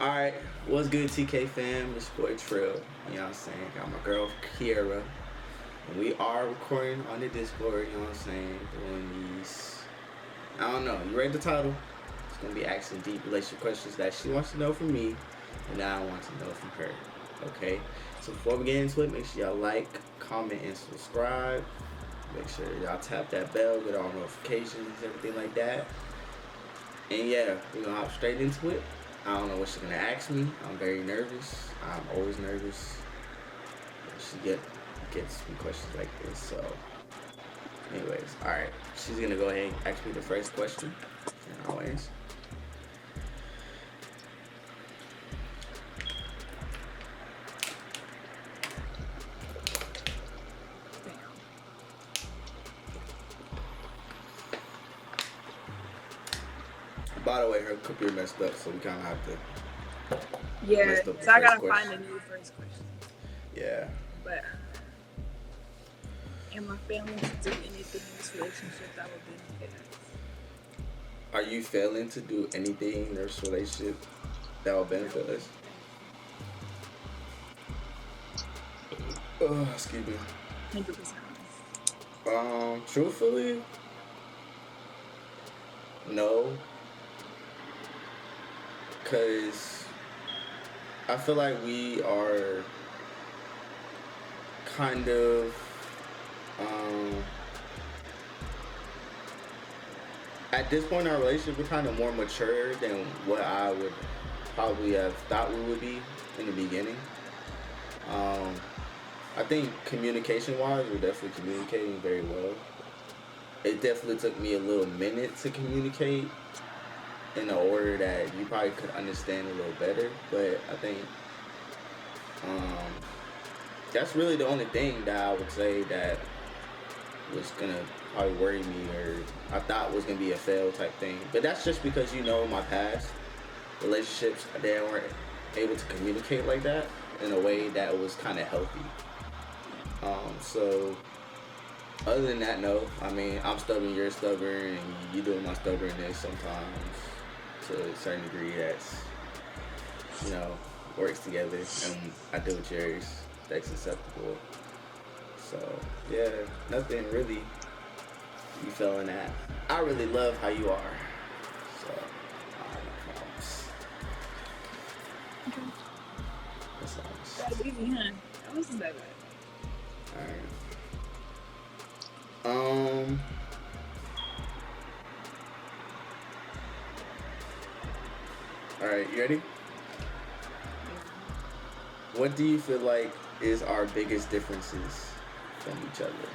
Alright, what's good, TK fam? It's your boy Trill. You know what I'm saying? Got my girl Kiera. And we are recording on the Discord, you know what I'm saying? Doing these. I don't know. You read the title? It's gonna be asking deep relationship questions that she wants to know from me, and I want to know from her. Okay? So before we get into it, make sure y'all like, comment, and subscribe. Make sure y'all tap that bell, get all notifications, everything like that. And yeah, we're gonna hop straight into it. I don't know what she's gonna ask me. I'm very nervous. I'm always nervous. She gets me questions like this. So, anyways, all right. She's gonna go ahead and ask me the first question, and I'll answer. By the way, her computer messed up, so we kind of have to Yeah, messed up the so I first gotta question. find a new first question. Yeah. But am I failing to do anything in this relationship that would benefit us? Are you failing to do anything in this relationship that will benefit us? Oh, excuse me. 100%. Truthfully, no, cause I feel like we are kind of um, at this point in our relationship, we're kind of more mature than what I would probably have thought we would be in the beginning. Um, I think communication wise, we're definitely communicating very well. It definitely took me a little minute to communicate in an order that you probably could understand a little better. But I think um, that's really the only thing that I would say that was gonna probably worry me or I thought was gonna be a fail type thing. But that's just because my past relationships they weren't able to communicate like that in a way that was kind of healthy. So other than that, no. I mean, I'm stubborn, you're stubborn, and you doing my stubbornness sometimes to a certain degree. That's you know works together, and I do with yours. That's acceptable. So yeah, nothing really. You feeling that? I really love how you are. So I have no problems. Okay. That's nice. That was easy, huh? That wasn't that bad. All right. All right. You ready? What do you feel like is our biggest differences from each other?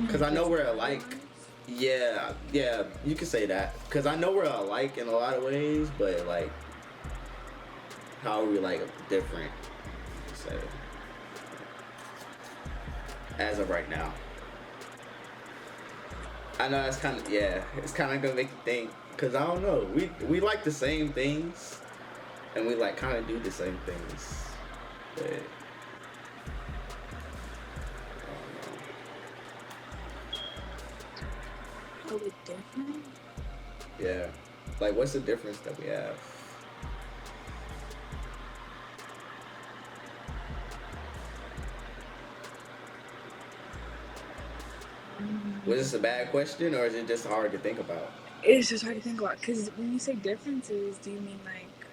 Because I know we're alike. Yeah, yeah, you can say that. Because I know we're alike in a lot of ways, but like, how are we like different? So, as of right now, I know that's kind of it's kind of gonna make you think. Because I don't know, we like the same things, and we like kind of do the same things, but I Are we different? don't know. Yeah, like what's the difference that we have? Was this a bad question, or is it just hard to think about? It's just hard to think about. Because when you say differences, do you mean like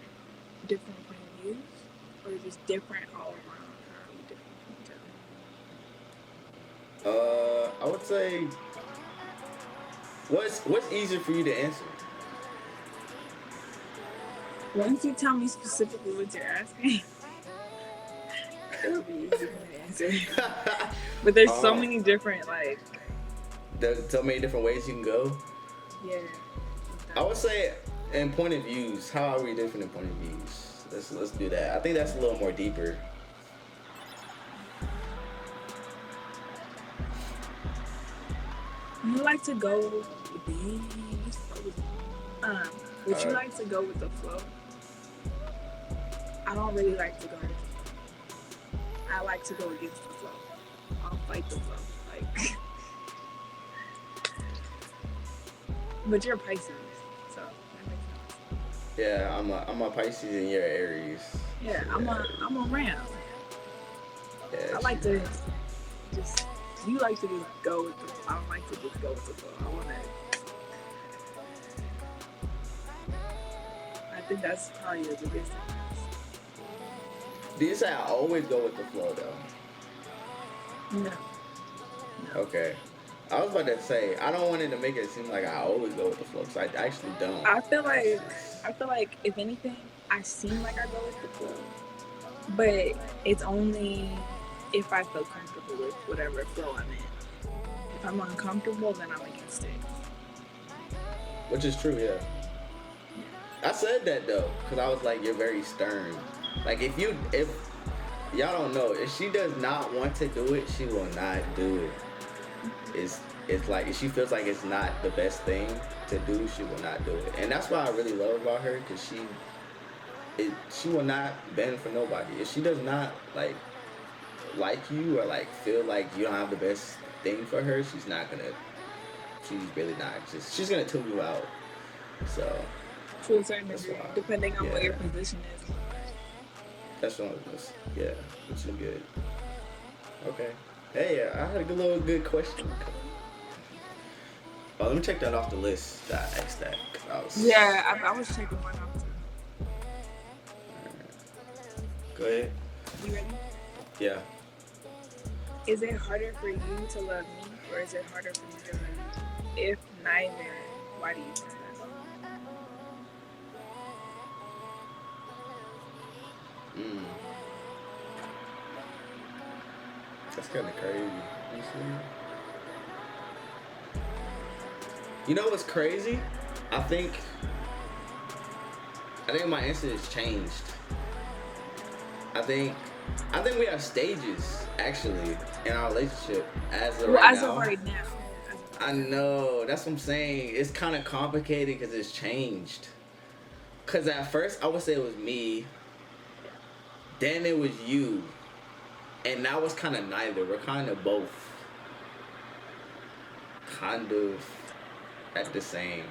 different point of views? Or just different all around? How are we different from each other? I would say, what's easier for you to answer? Once you tell me specifically what you're asking, it'll be easy for me to answer. But there's so um, many different, like, there's so many different ways you can go. yeah. I would say, in point of views, how are we different in point of views? Let's do that. I think that's a little more deeper. You like to go big, but you Alright. like to go with the flow. I don't really like to go with the flow. I like to go against the flow. I'll fight the flow. Like, but you're Pisces, so that makes sense. Yeah, I'm a Pisces and you're Aries. Yeah, So, I'm a Ram. yeah, I like to just you like to just go with the flow. I don't like to just go with the flow. I think that's probably the biggest difference. Do you say I always go with the flow though? No. Okay. I was about to say I don't want it to make it seem like I always go with the flow, because I actually don't. I feel like if anything, I seem like I go with the flow, but it's only if I feel comfortable with whatever flow I'm in. If I'm uncomfortable, then I'm against it. Which is true, yeah. I said that though, because I was like, you're very stern. Like if y'all don't know, if she does not want to do it, she will not do it. It's like if she feels like it's not the best thing to do, she will not do it. And that's what I really love about her, because she will not bend for nobody. If she does not like you or like feel like you don't have the best thing for her, she's really not. She's gonna tune you out. So to a certain degree, depending on what your position is. That's one of those. Yeah, which is good. Okay. Hey, I had a good question. Oh, let me check that off the list. That I asked that. I was checking one off too. Go ahead. You ready? Yeah. Is it harder for you to love me, or is it harder for me to love you? If neither, why do you think that? That's kind of crazy. You see? You know what's crazy? I think my answer has changed. I think we have stages actually in our relationship as of right now. I know, that's what I'm saying. It's kind of complicated because it's changed. Because at first I would say it was me, then it was you, and now it's kind of neither. We're kind of both kind of at the same.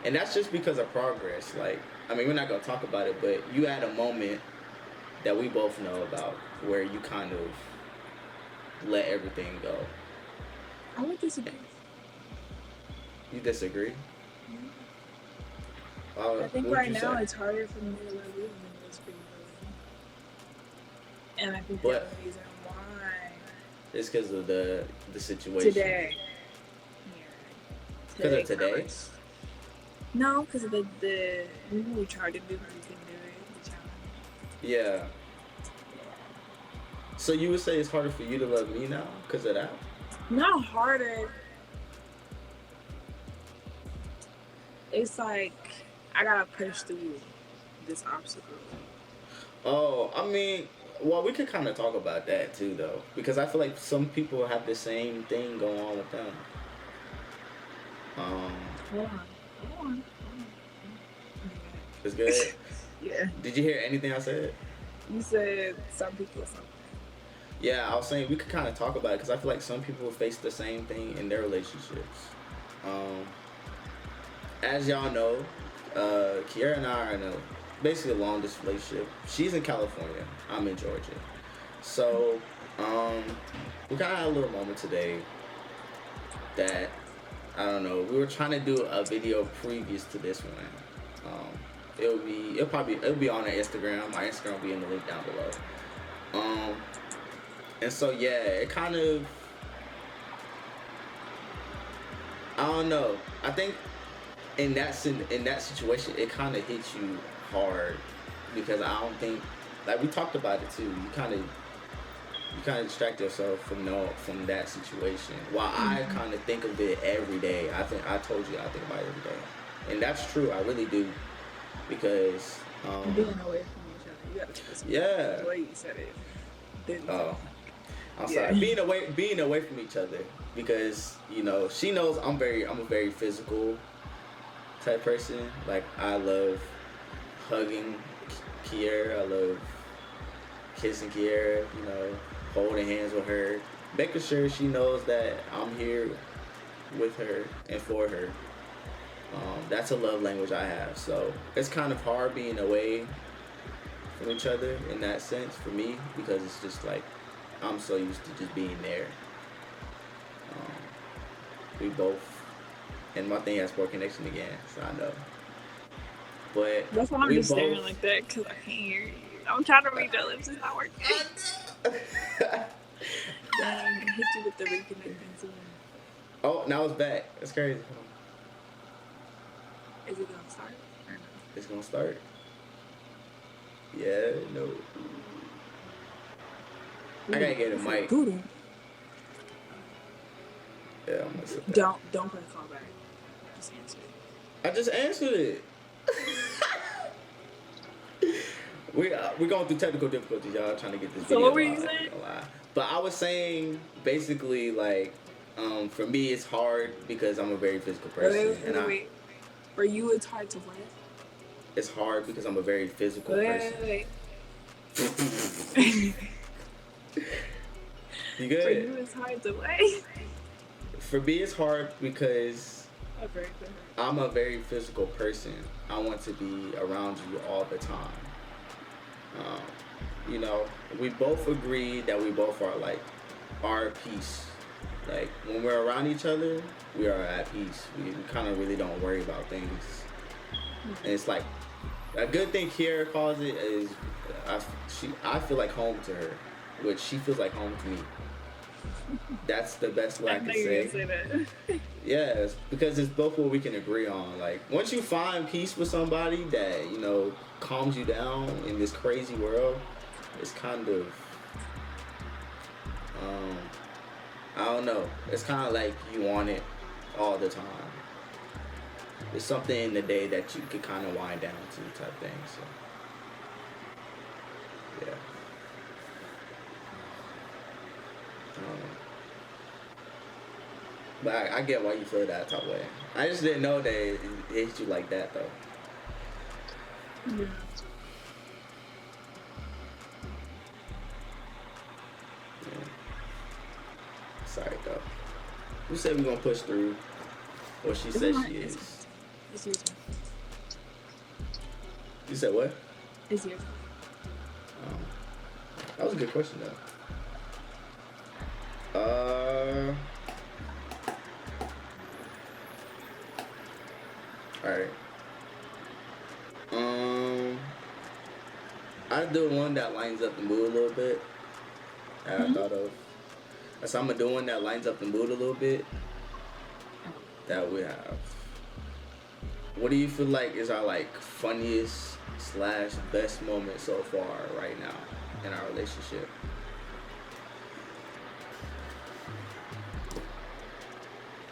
And that's just because of progress. Like, I mean, we're not going to talk about it, but you had a moment that we both know about where you kind of let everything go. I would disagree. You disagree? Mm-hmm. I think right now it's harder for me to love you than it is for you to love me. And I think the reason why is because of the situation. Today. Because of today? No, because of the we tried to do, but we couldn't do it. The challenge. Yeah. So you would say it's harder for you to love me now because of that? Not harder. It's like I gotta push through this obstacle. Oh, I mean, well, we could kind of talk about that too, though, because I feel like some people have the same thing going on with them. Hold on. It's good. Yeah. Did you hear anything I said? You said some people something. Yeah, I was saying we could kind of talk about it because I feel like some people face the same thing in their relationships. As y'all know, Kiera and I are in basically a long distance relationship. She's in California. I'm in Georgia. So, we kind of had a little moment today that, I don't know, we were trying to do a video previous to this one. It'll be on our Instagram. My Instagram will be in the link down below. And so yeah, it kind of, I don't know. I think in that situation, it kind of hits you hard because I don't think, like we talked about it too. You kind of distract yourself from that situation. While I kind of think of it every day. I told you I think about it every day, and that's true. I really do, because being away from each other. You gotta specify the way you said it. Oh, I'm sorry. Being away from each other, because she knows I'm a very physical type person. Like I love hugging Kiera. I love kissing Kiera. Holding hands with her, making sure she knows that I'm here with her and for her. That's a love language I have. So it's kind of hard being away from each other in that sense for me, because it's just like I'm so used to just being there. We both, and my thing has poor connection again, so I know. But that's why I'm just staring like that, because I can't hear you. I'm trying to read your lips, it's not working. Dang, I hit you with the reconnecting soon. Oh, now it's back. That's crazy. Is it gonna start or no? It's gonna start. Yeah, no. I gotta get a mic. Yeah, I'm gonna sit back. Don't put a call back. Just answer it. I just answered it. We're going through technical difficulties, y'all, trying to get this video. So what were you saying? But I was saying basically like, for me it's hard because I'm a very physical person. Wait. For you, it's hard to what? It's hard because I'm a very physical person. Wait. You good? For you, it's hard to wait. For me, it's hard because I'm a very physical person. I want to be around you all the time. You know, we both agree that we both are like our peace. Like when we're around each other, we are at peace. We kind of really don't worry about things. And it's like a good thing Kiera calls it is I feel like home to her, which she feels like home to me. That's the best way I can say that. Yes, because it's both what we can agree on. Like once you find peace with somebody that, you know, calms you down in this crazy world, it's kind of I don't know. It's kind of like you want it all the time. There's something in the day that you could kind of wind down to type thing. So yeah. But I get why you feel that type of way. I just didn't know that it hit you like that though. Yeah. Sorry though. You said we're gonna push through. Or she said she is. It's your turn. You said what? It's your turn. That was a good question though. Alright. I do one that lines up the mood a little bit. That I thought of. So I'm gonna do one that lines up the mood a little bit. That we have. What do you feel like is our like funniest / best moment so far right now in our relationship?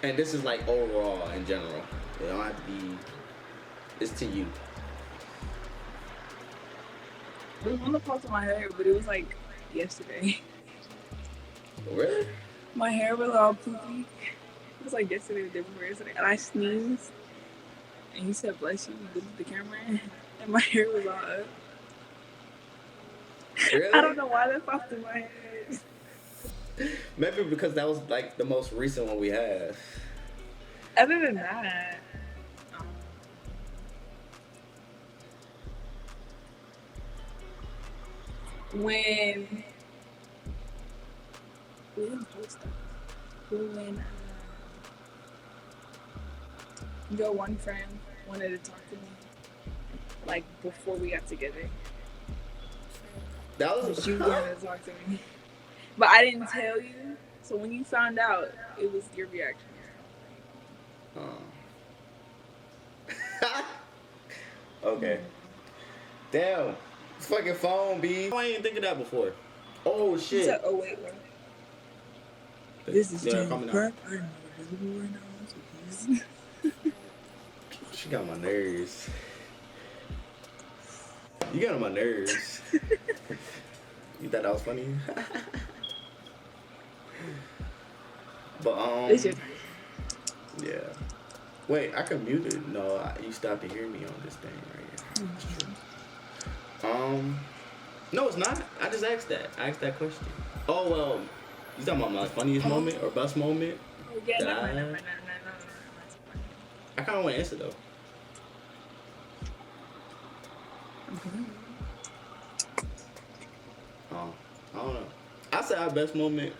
And this is like overall in general. It don't have to be. It's to you. It was on the top of my hair, but it was like yesterday. Really? My hair was all poofy. It was like yesterday, the day before yesterday, and I sneezed. And he said, "Bless you," looked at the camera, and my hair was all up. Really? I don't know why that popped in my head. Maybe because that was like the most recent one we had. Other than that, when we didn't post that, but when your one friend wanted to talk to me, like before we got together. That was you wanted to talk to me, but I didn't tell you. So when you found out, it was your reaction. Okay. Damn. Fucking phone, B. I ain't even think of that before. Oh shit. Said, oh wait. This is Jennifer. She got my nerves. You got on my nerves. You thought that was funny? But It's your turn. Yeah. Wait, I can mute it. No, you still have to hear me on this thing right here. That's true. No, it's not. I just asked that. I asked that question. Oh well, you talking about my funniest moment or best moment? Yeah, I kind of want to answer though. I don't know. I say our best moment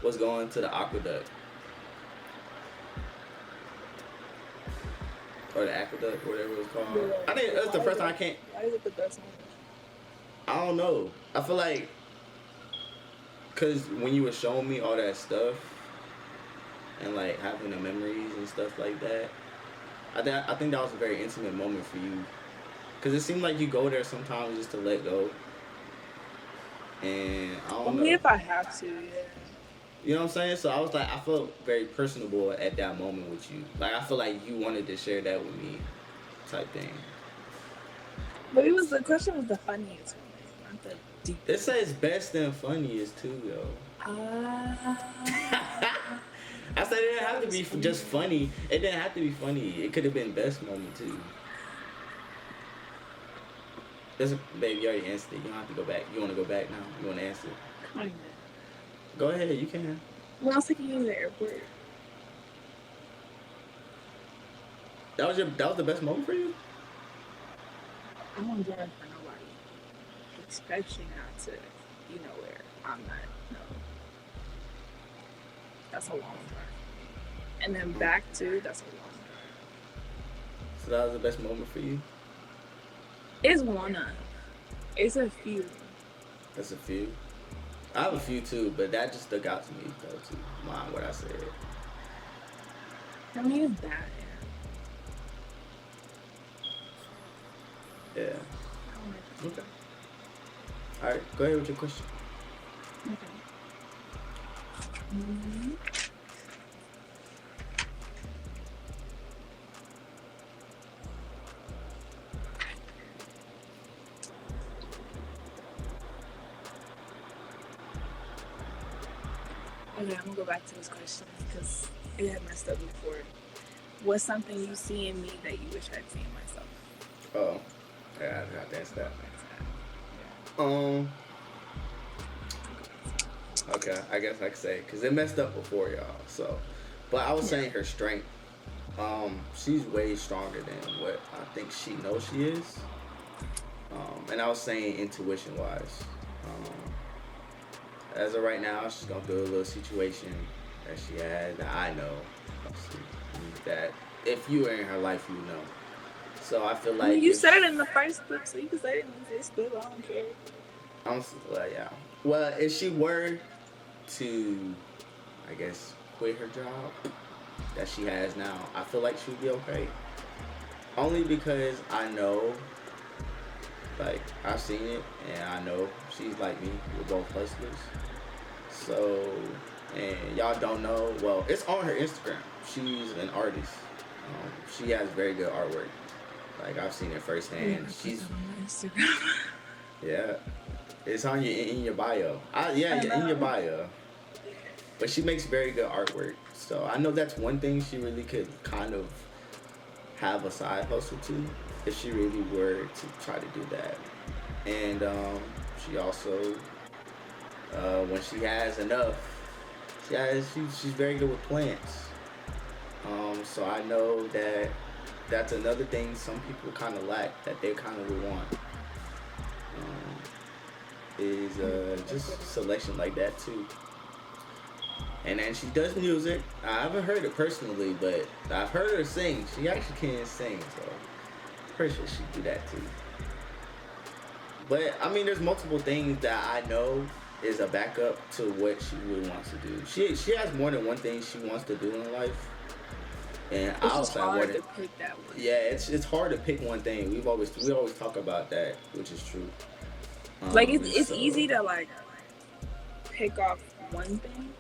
was going to the aqueduct. Or the aqueduct, whatever it was called. Yeah. I think that's the first time I can't. Why is it the best moment? I don't know. I feel like, cause when you were showing me all that stuff, and like having the memories and stuff like that, I think that was a very intimate moment for you. Cause it seemed like you go there sometimes just to let go. And I don't know. Only if I have to, yeah. You know what I'm saying? So I was like, I felt very personable at that moment with you. Like I feel like you wanted to share that with me, type thing. But the question was the funniest one, not the deepest. It says best and funniest too, though. I said it didn't have to be just funny. It didn't have to be funny. It could have been best moment too. Baby, you already answered it. You don't have to go back. You want to go back now? You want to answer? Kinda. Go ahead. You can. When I was taking you to the airport. That was the best moment for you? I don't drive for nobody. Especially not to, where I'm not. No. That's a long drive. And then back to, that's a long drive. So that was the best moment for you? It's one of. It's a few. That's a few. I have a few too, but that just stuck out to me though too. Mine, what I said. How many is that? Yeah. Okay. All right, go ahead with your question. Okay. Mm-hmm. Okay, I'm gonna go back to this question because it had messed up before. What's something you see in me that you wish I'd seen in myself? Oh, yeah, I got to answer that. Okay, I guess I could say because it messed up before y'all. So, but I was saying her strength. She's way stronger than what I think she knows she is. And I was saying intuition wise. As of right now, she's going through a little situation that she has that I know. That if you were in her life, you know. So I feel like... You said it in the first clip, so you can say it in this clip. I don't care. Yeah. Well, if she were to, I guess, quit her job that she has now, I feel like she'd be okay. Only because I know... Like, I've seen it, and I know she's like me. We're both hustlers. So, and y'all don't know, well, it's on her Instagram. She's an artist. She has very good artwork. Like, I've seen it firsthand. She's on Instagram. Yeah. It's on in your bio. In your bio. But she makes very good artwork. So, I know that's one thing she really could kind of have a side hustle to. If she really were to try to do that. And she also, when she has enough, she's very good with plants. So I know that that's another thing some people kind of lack, that they kind of would want. Is just selection like that too. And then she does music. I haven't heard it personally, but I've heard her sing. She actually can sing, so pretty sure she'd do that too. But I mean, there's multiple things that I know is a backup to what she really wants to do. She has more than one thing she wants to do in life, and it's just hard to pick that one. Yeah, it's hard to pick one thing. We always talk about that, which is true. Like it's easy to like pick off one thing.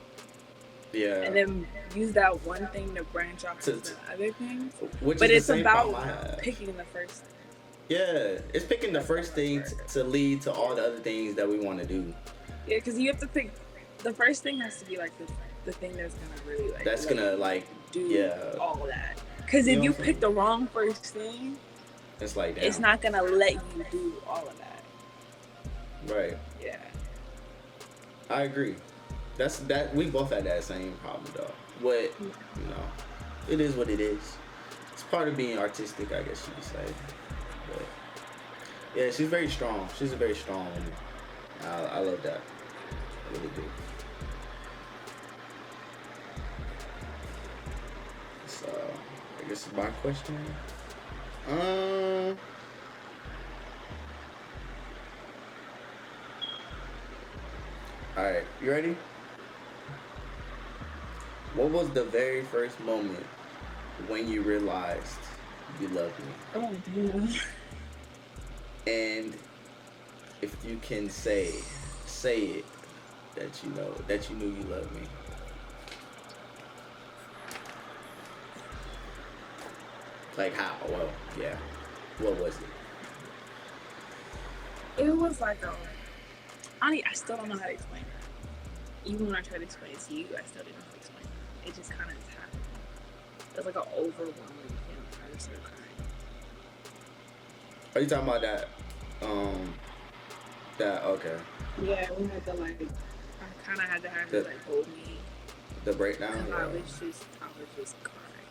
Yeah. And then use that one thing to branch off to other things. But it's about picking the first thing. Yeah, it's picking the first thing to lead to all the other things that we want to do. Yeah, because you have to pick. The first thing has to be like the thing that's gonna really like. That's gonna like do all that. Because if you pick the wrong first thing, it's like it's not gonna let you do all of that. Right. Yeah. I agree. We both had that same problem though. It is what it is. part of being artistic, I guess you could say. But yeah, she's very strong. She's a very strong woman. I love that. I really do. So I guess it's my question. Alright, you ready? What was the very first moment when you realized you loved me? Oh, damn. And if you can say it, that you knew you loved me. Like how? Well, yeah. What was it? It was like I still don't know how to explain it. Even when I try to explain it to you, I still didn't know how to explain it. It just kind of just happened. It was like an overwhelming feeling. I just started crying. Are you talking about that? Okay. Yeah, we had to like. I kind of had to have you like hold me. The breakdown. Yeah. I was just crying.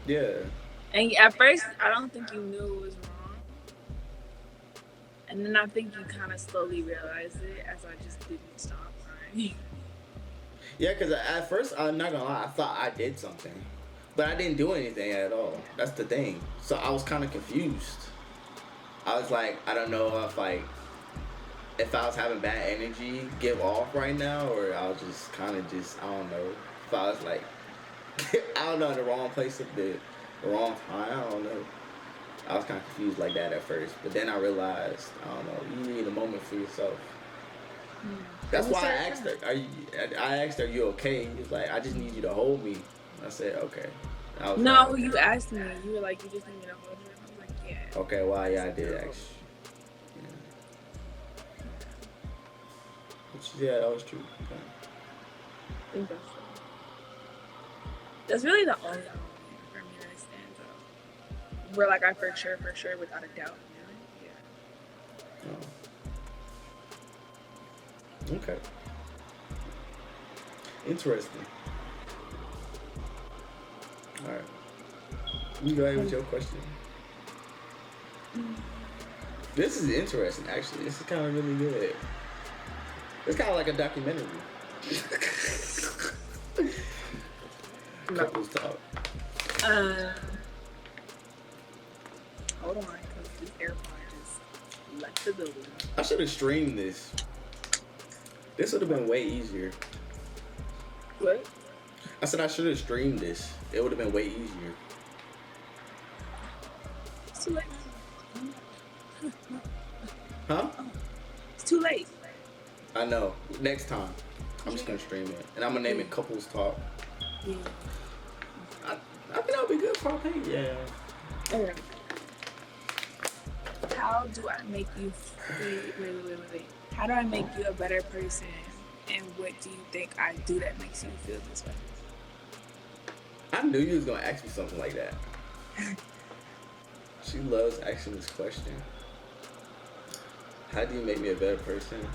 Yeah. And at first, I don't think you knew it was wrong. And then I think you kind of slowly realized it as I just didn't stop crying. Yeah, because at first, I'm not gonna lie, I thought I did something. But I didn't do anything at all. That's the thing. So I was kind of confused. I was like, I don't know if I was having bad energy give off right now, or I was just kind of I don't know. If I was like, I don't know, in the wrong place at the wrong time, I don't know. I was kind of confused like that at first, but then I realized, I don't know, you need a moment for yourself. That's why I asked her, are you okay? He was like, I just need you to hold me. I said, okay. No, okay. You asked me. You were like, you just need me to hold you. I was like, yeah. Okay, well, yeah, I did ask. Yeah, that was true. Okay. I think that's really the only moment for me that stands out. Where like I for sure, without a doubt, yeah. Oh. Okay. Interesting. All right. You go ahead with your question. This is interesting, actually. This is kind of really good. It's kind of like a documentary. Couples talk. Hold on, because this AirPod just left the building. I should have streamed this. This would have been way easier. What? I said I should have streamed this. It would have been way easier. It's too late. Huh? It's too late. I know. Next time, I'm just gonna stream it, and I'm gonna name it Couples Talk. Yeah. I think that'll be good for our page. Yeah. Okay. How do I make you wait? How do I make you a better person? And what do you think I do that makes you feel this way? I knew you was gonna ask me something like that. She loves asking this question. How do you make me a better person?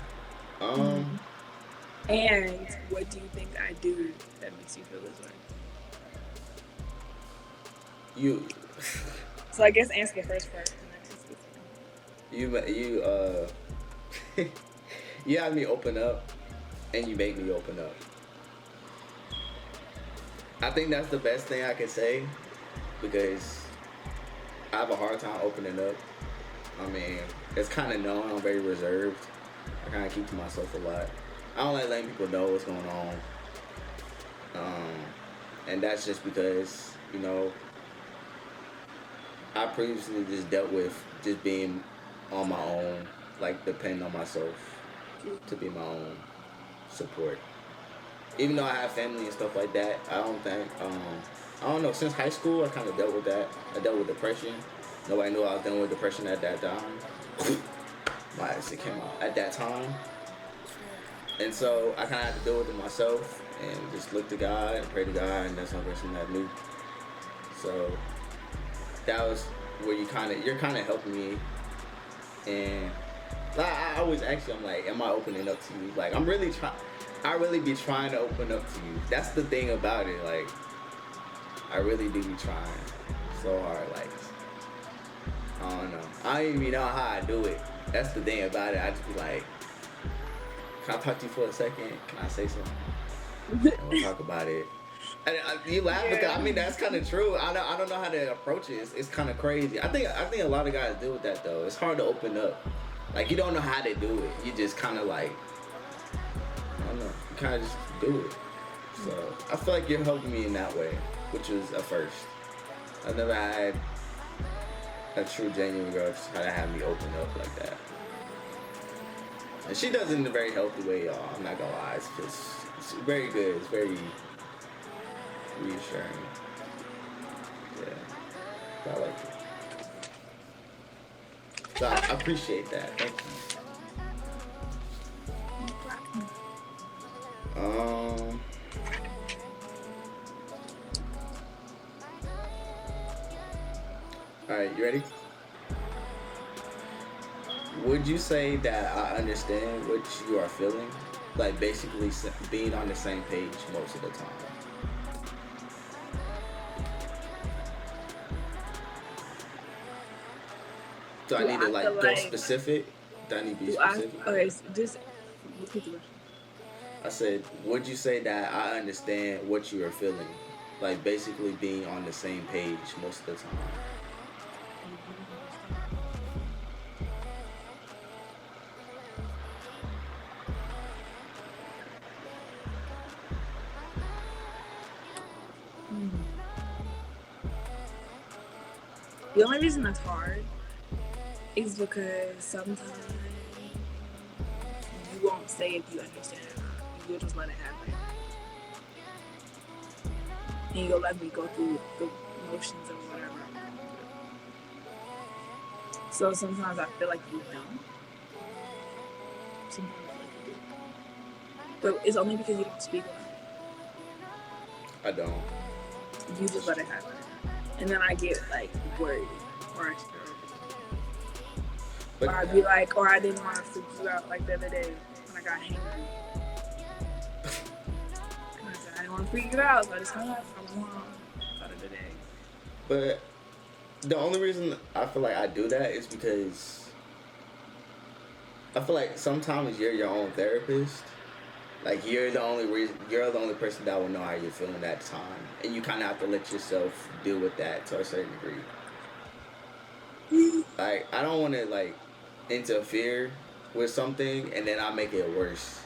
And what do you think I do that makes you feel this way? You. So I guess answer the first part. You have me open up, and you make me open up. I think that's the best thing I can say, because I have a hard time opening up. I mean, it's kind of known I'm very reserved. I kind of keep to myself a lot. I don't like letting people know what's going on. And that's just because, I previously just dealt with just being on my own, like depending on myself to be my own support. Even though I have family and stuff like that, I don't know, since high school I kind of dealt with that. I dealt with depression. Nobody knew I was dealing with depression at that time. My accent came out at that time. And so I kind of had to deal with it myself and just look to God and pray to God, and that's the only person that knew. So that was where you're kind of helping me. And I always ask you, I'm like, am I opening up to you? Like, I really be trying to open up to you. That's the thing about it. Like, I really do be trying. so hard. Like, I don't know. I don't even know how I do it. That's the thing about it. I just be like, can I talk to you for a second? Can I say something? And we'll talk about it. And you laugh because I mean that's kind of true. I don't know how to approach it. It's kind of crazy. I think a lot of guys deal with that though. It's hard to open up. Like you don't know how to do it. You just kind of like I don't know. You kind of just do it. So I feel like you're helping me in that way, which was a first. I've never had a true genuine girl just kind of have me open up like that. And she does it in a very healthy way, y'all. I'm not gonna lie. It's very good. It's very reassuring. Yeah. I like it. So I appreciate that. Thank you. Alright, you ready? Would you say that I understand what you are feeling? Like basically being on the same page most of the time. Do I need to like go specific? Do I need to be specific? Okay, so just repeat the question. I said, would you say that I understand what you are feeling? Like basically being on the same page most of the time. The only reason that's hard is because sometimes you won't say if you understand it or not. You'll just let it happen. And you'll let me go through the motions or whatever. So sometimes I feel like you know. Sometimes I feel like you do. But it's only because you don't speak about it. I don't. You just let it happen. And then I get like worried or I start. Or I'd be like, or I didn't want to freak you out like the other day when I got hangry. And I said, I didn't want to freak you out, so I just hung up. I won. Got it today. But the only reason I feel like I do that is because I feel like sometimes you're your own therapist. Like you're the only person that will know how you're feeling that time, and you kind of have to let yourself deal with that to a certain degree. Like I don't want to like interfere with something and then I make it worse.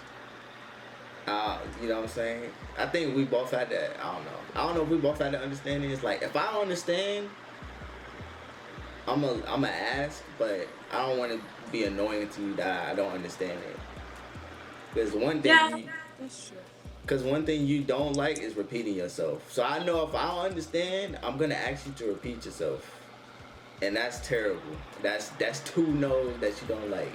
You know what I'm saying? I think we both had that. I don't know if we both had that understanding. It's like if I don't understand, I'ma ask, but I don't want to be annoying to you that I don't understand it. There's one thing. That's true. Because one thing you don't like is repeating yourself. So I know if I don't understand, I'm gonna ask you to repeat yourself, and that's terrible. That's two no's that you don't like.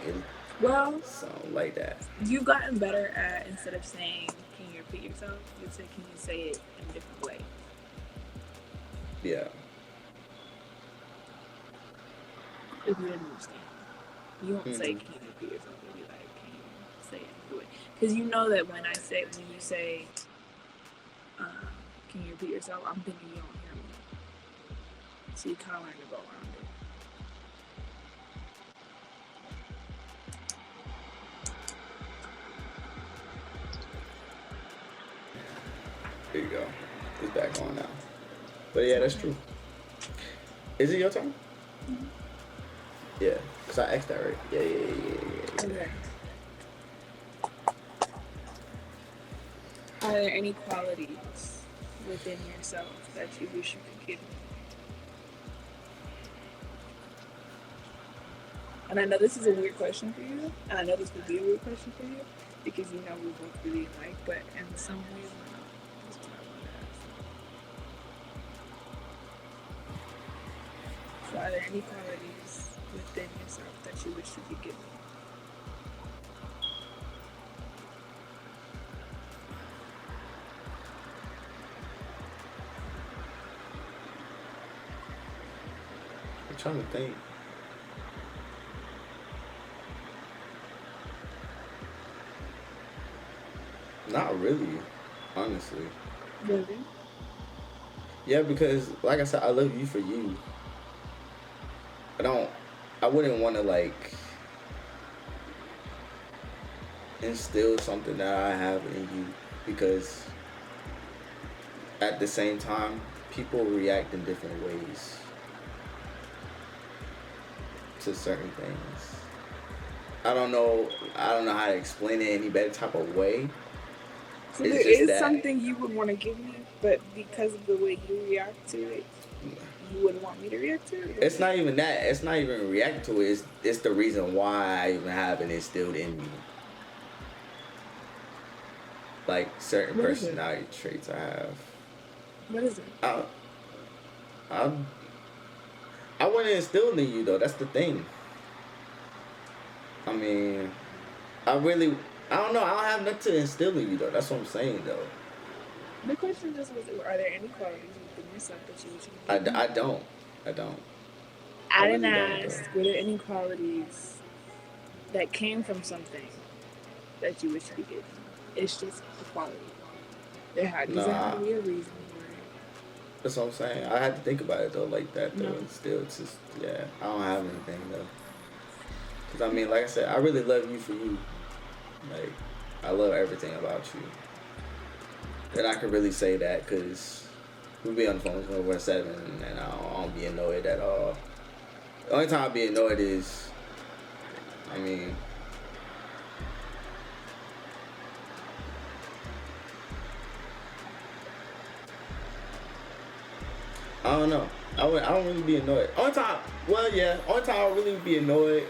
Well, something like that. You've gotten better at instead of saying, "Can you repeat yourself?" You say, "Can you say it in a different way?" Yeah. If you didn't understand, you won't say, "Can you repeat yourself?" You'll be like, "Can you say it in a way?" Because you know that when you say, "Can you repeat yourself?" I'm thinking you don't hear me. So you kind of learn to go around it. There you go. It's back on now. But yeah, that's true. Is it your turn? Mm-hmm. Yeah, because I asked that right. Yeah. Okay. Are there any qualities within yourself that you wish you could give me? And I know this is a weird question for you, and I know this would be a weird question for you, because you know we both really like, but in some ways we're not. That's what I want to ask. So are there any qualities within yourself that you wish you could give me? I'm trying to think. Not really, honestly. Really? Yeah, because like I said, I love you for you. I wouldn't want to like instill something that I have in you because at the same time, people react in different ways to certain things. I don't know. I don't know how to explain it any better type of way. So It's there just is that something you would want to give me, but because of the way you react to it, you wouldn't want me to react to it? it's not even that. It's not even reacting to it. It's the reason why I even have it instilled in me. Like certain What is it? personality traits I have. What is it? I, I, I wouldn't instill in you though. That's the thing. I mean, I really, I don't know. I don't have nothing to instill in you though. That's what I'm saying though. The question just was, are there any qualities within yourself that you wish you I, could give me? I don't. I don't. I didn't really don't, ask, were there any qualities that came from something that you wish you could give me? It's just a quality. Doesn't have to be a reason for it. That's what I'm saying. I had to think about it though, like that though. No. And still, it's just yeah. I don't have anything though. Cause I mean, like I said, I really love you for you. Like, I love everything about you. And I can really say that because we be on the phone 24/7, and I don't be annoyed at all. The only time I be annoyed is, I mean, I don't know. I don't really be annoyed. Only time, well, yeah. Only time I really be annoyed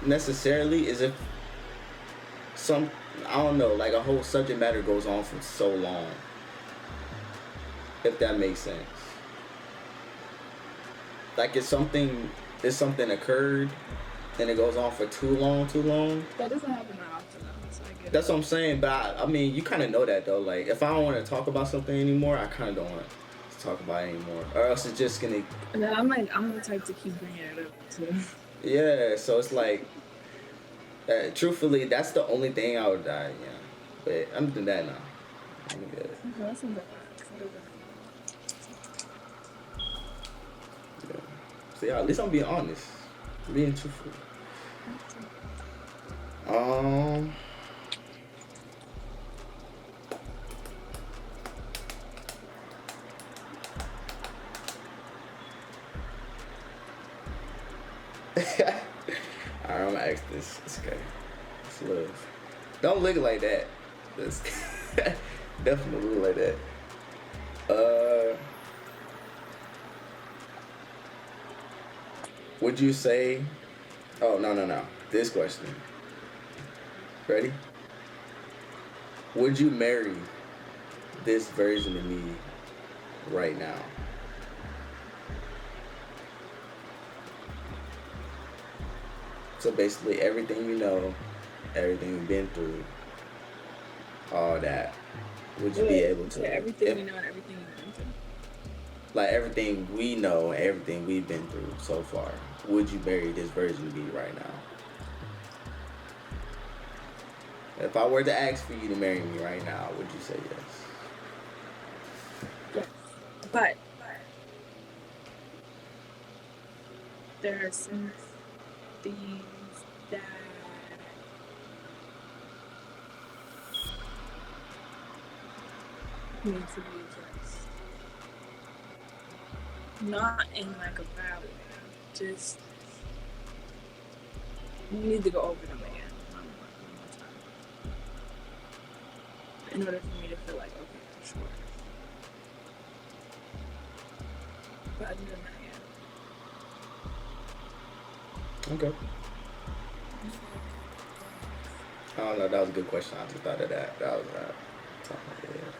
necessarily is if some, I don't know, like a whole subject matter goes on for so long. If that makes sense. Like if something occurred and it goes on for too long. That doesn't happen that often though, so I get it. That's what I'm saying. But I mean, you kind of know that though. Like if I don't want to talk about something anymore, I kind of don't want to talk about it anymore, or else it's just gonna. And then I'm the type to keep bringing it up too. Yeah, so it's like, truthfully, that's the only thing I would die. Yeah, but I'm doing that now. I'm good. Okay, that's not bad. Yeah. So yeah, at least I'm being honest, being truthful. Alright, I'm gonna ask this. It's okay. It's love. Don't look like that. That's definitely look like that. Would you say? Oh no. This question. Ready? Would you marry this version of me right now? So basically, everything you know, everything you've been through, all that, would you be able to? Everything we know and everything you've been through. Like everything we know, everything we've been through so far, would you marry this version of me right now? If I were to ask for you to marry me right now, would you say yes? Yes. But there are some things that need to be addressed. Not in like a bad way. Just you need to go over them again one more time. In order for me to feel like okay, for sure. But other than that, yeah. Okay. I don't know. That was a good question. I just thought of that. That was top of my head.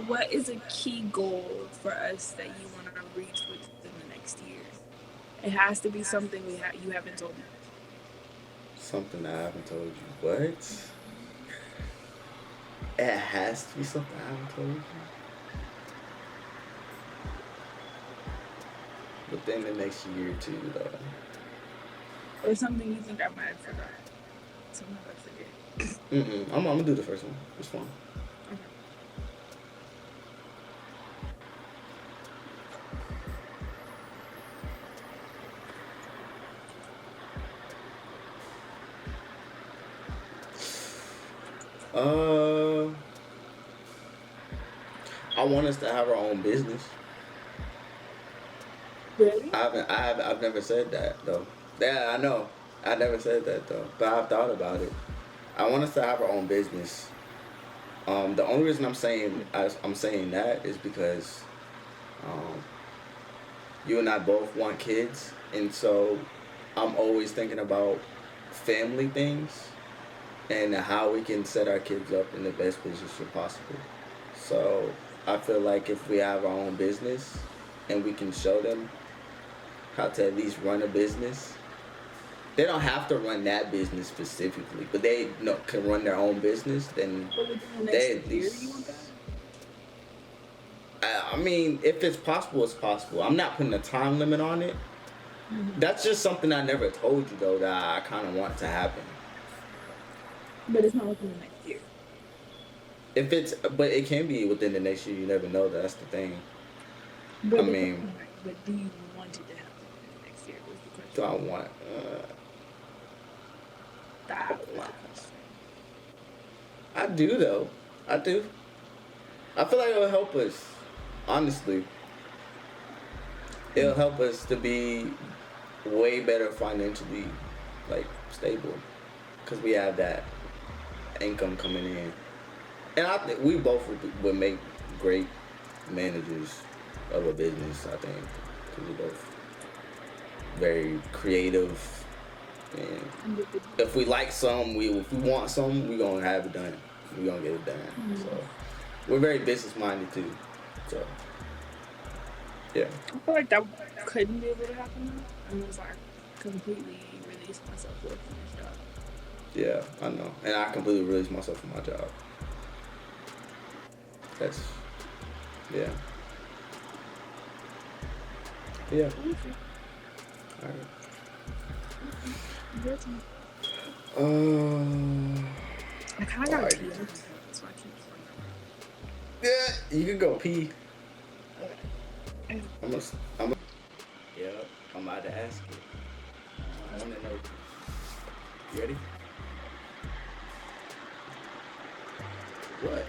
What is a key goal for us that you want to reach within the next year? It has to be something you haven't told me. Something I haven't told you. What? It has to be something I haven't told you. Within the next year or two, though. Or something you think I might have forgotten. So I'm not about to forget. I'm gonna do the first one. It's fine. Okay. I want us to have our own business. Really? I've never said that though. Yeah, I know. I never said that though, but I've thought about it. I want us to have our own business. The only reason I'm saying that is because um, you and I both want kids, and so I'm always thinking about family things and how we can set our kids up in the best position possible. So I feel like if we have our own business and we can show them how to at least run a business, they don't have to run that business specifically, but they can run their own business. Then But within the they next at year, least. you want that? I mean, if it's possible, it's possible. I'm not putting a time limit on it. That's just something I never told you though that I kind of want to happen. But it's not within the next year. But it can be within the next year. You never know. That's the thing. But I mean, but do you want it to happen within the next year? Was the do question. I want? That was the question. I do though. I do. I feel like it'll help us. Honestly, it'll help us to be way better financially, like stable, because we have that income coming in, and I think we both would make great managers of a business. I think because we're both very creative, and if we like something, if we want something, we're gonna have it done. We're gonna get it done. So we're very business minded too. So yeah. I feel like that couldn't be able to happen unless I completely release myself away from this job. Yeah, I know. And I completely release myself from my job. That's, yeah. Yeah. Alright. Your turn. I kind of got alright. to pee, so I keep Yeah, you can go pee. Okay. Yeah, I'm about to ask you. I want to know. You ready? What?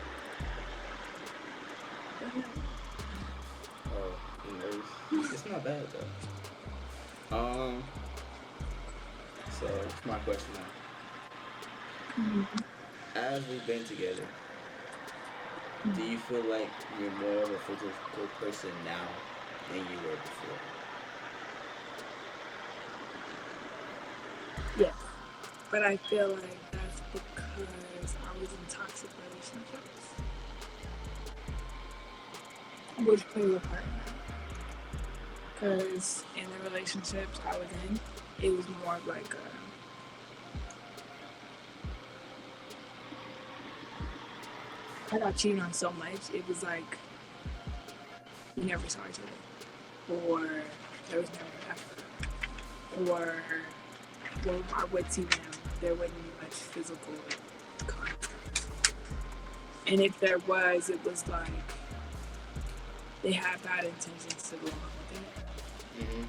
Oh, you nervous? It's not bad though. So it's my question now. As we've been together, do you feel like you're more of a physical person now than you were before? Yes. But I feel like that's because I was in toxic relationships, which plays a part in that. Because in the relationships I was in, it was more of like I got cheated on so much, it was like we never saw each other. Or there was never effort. Or well, I would see them, there wasn't much physical contact. And if there was, it was like they had bad intentions to go along with it. Mm-hmm.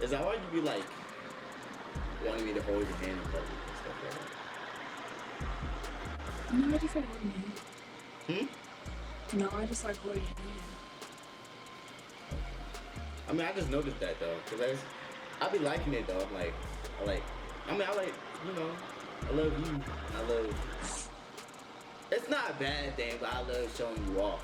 Is that why you be like wanting me to hold your hand in public and stuff like that? No, I just like holding your hand. No, I just like holding your hand. I mean, I just noticed that though, cause I be liking it though. I like, you know, I love you. I love. It's not a bad thing, but I love showing you off.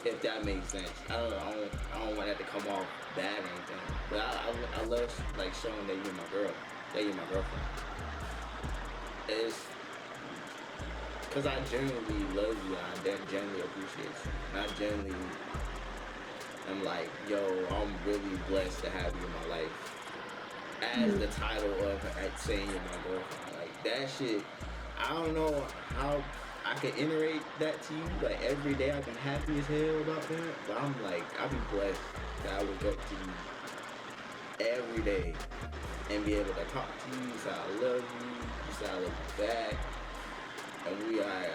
If that makes sense. I don't want that to come off bad or anything. But I love like showing that you're my girl, that you're my girlfriend. It's because I genuinely love you and I genuinely appreciate you. And I genuinely am like, yo, I'm really blessed to have you in my life. As the title of saying you're my girlfriend. Like that shit, I don't know how I can iterate that to you. Like every day I've been happy as hell about that. But I'm like, I'll be blessed that I wake up to you every day and be able to talk to you, say I love you, you say I love you back, and we are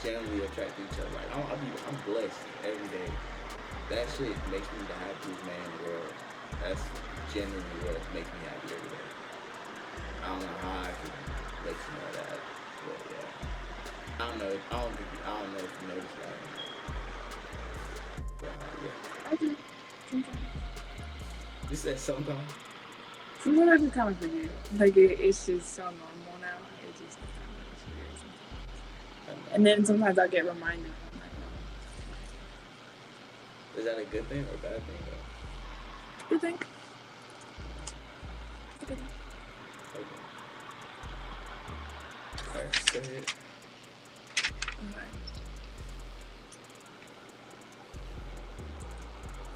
generally attracted to each other. Like I'm blessed every day. That shit makes me the happiest man in the world. That's genuinely what makes me happy every day. I don't know how I can let you know that, but yeah. I don't know. I don't know if you noticed that. But yeah. I do. Sometimes. You said sometimes. Sometimes I just kind of forget. Like it's just so normal now. It just kind of weird sometimes. And then sometimes I get reminded. I'm like, no. Is that a good thing or a bad thing though? Good thing. It's a good thing. Okay. Alright, go ahead.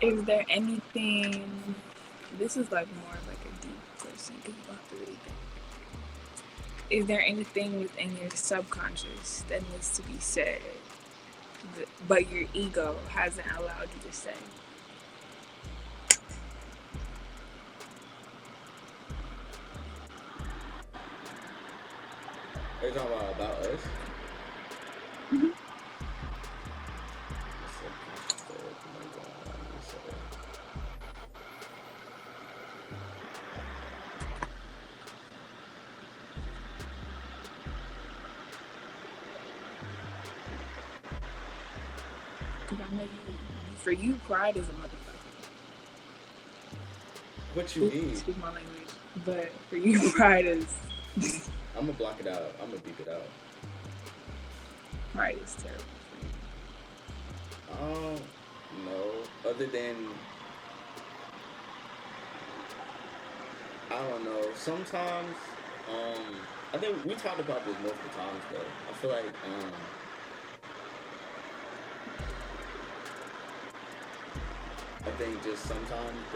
Okay. Is there anything? This is like more like a deep question because you don't have to really think. Is there anything within your subconscious that needs to be said, but your ego hasn't allowed you to say? Are you talking about us? Mm-hmm. Because I know for you, pride is a motherfucker. What you mean? Speak my language. But for you, pride is... I'm gonna block it out. I'm gonna beep it out. Pride is terrible for you. No. Other than... I don't know. Sometimes, I think we talked about this multiple times though. I feel like, I think just sometimes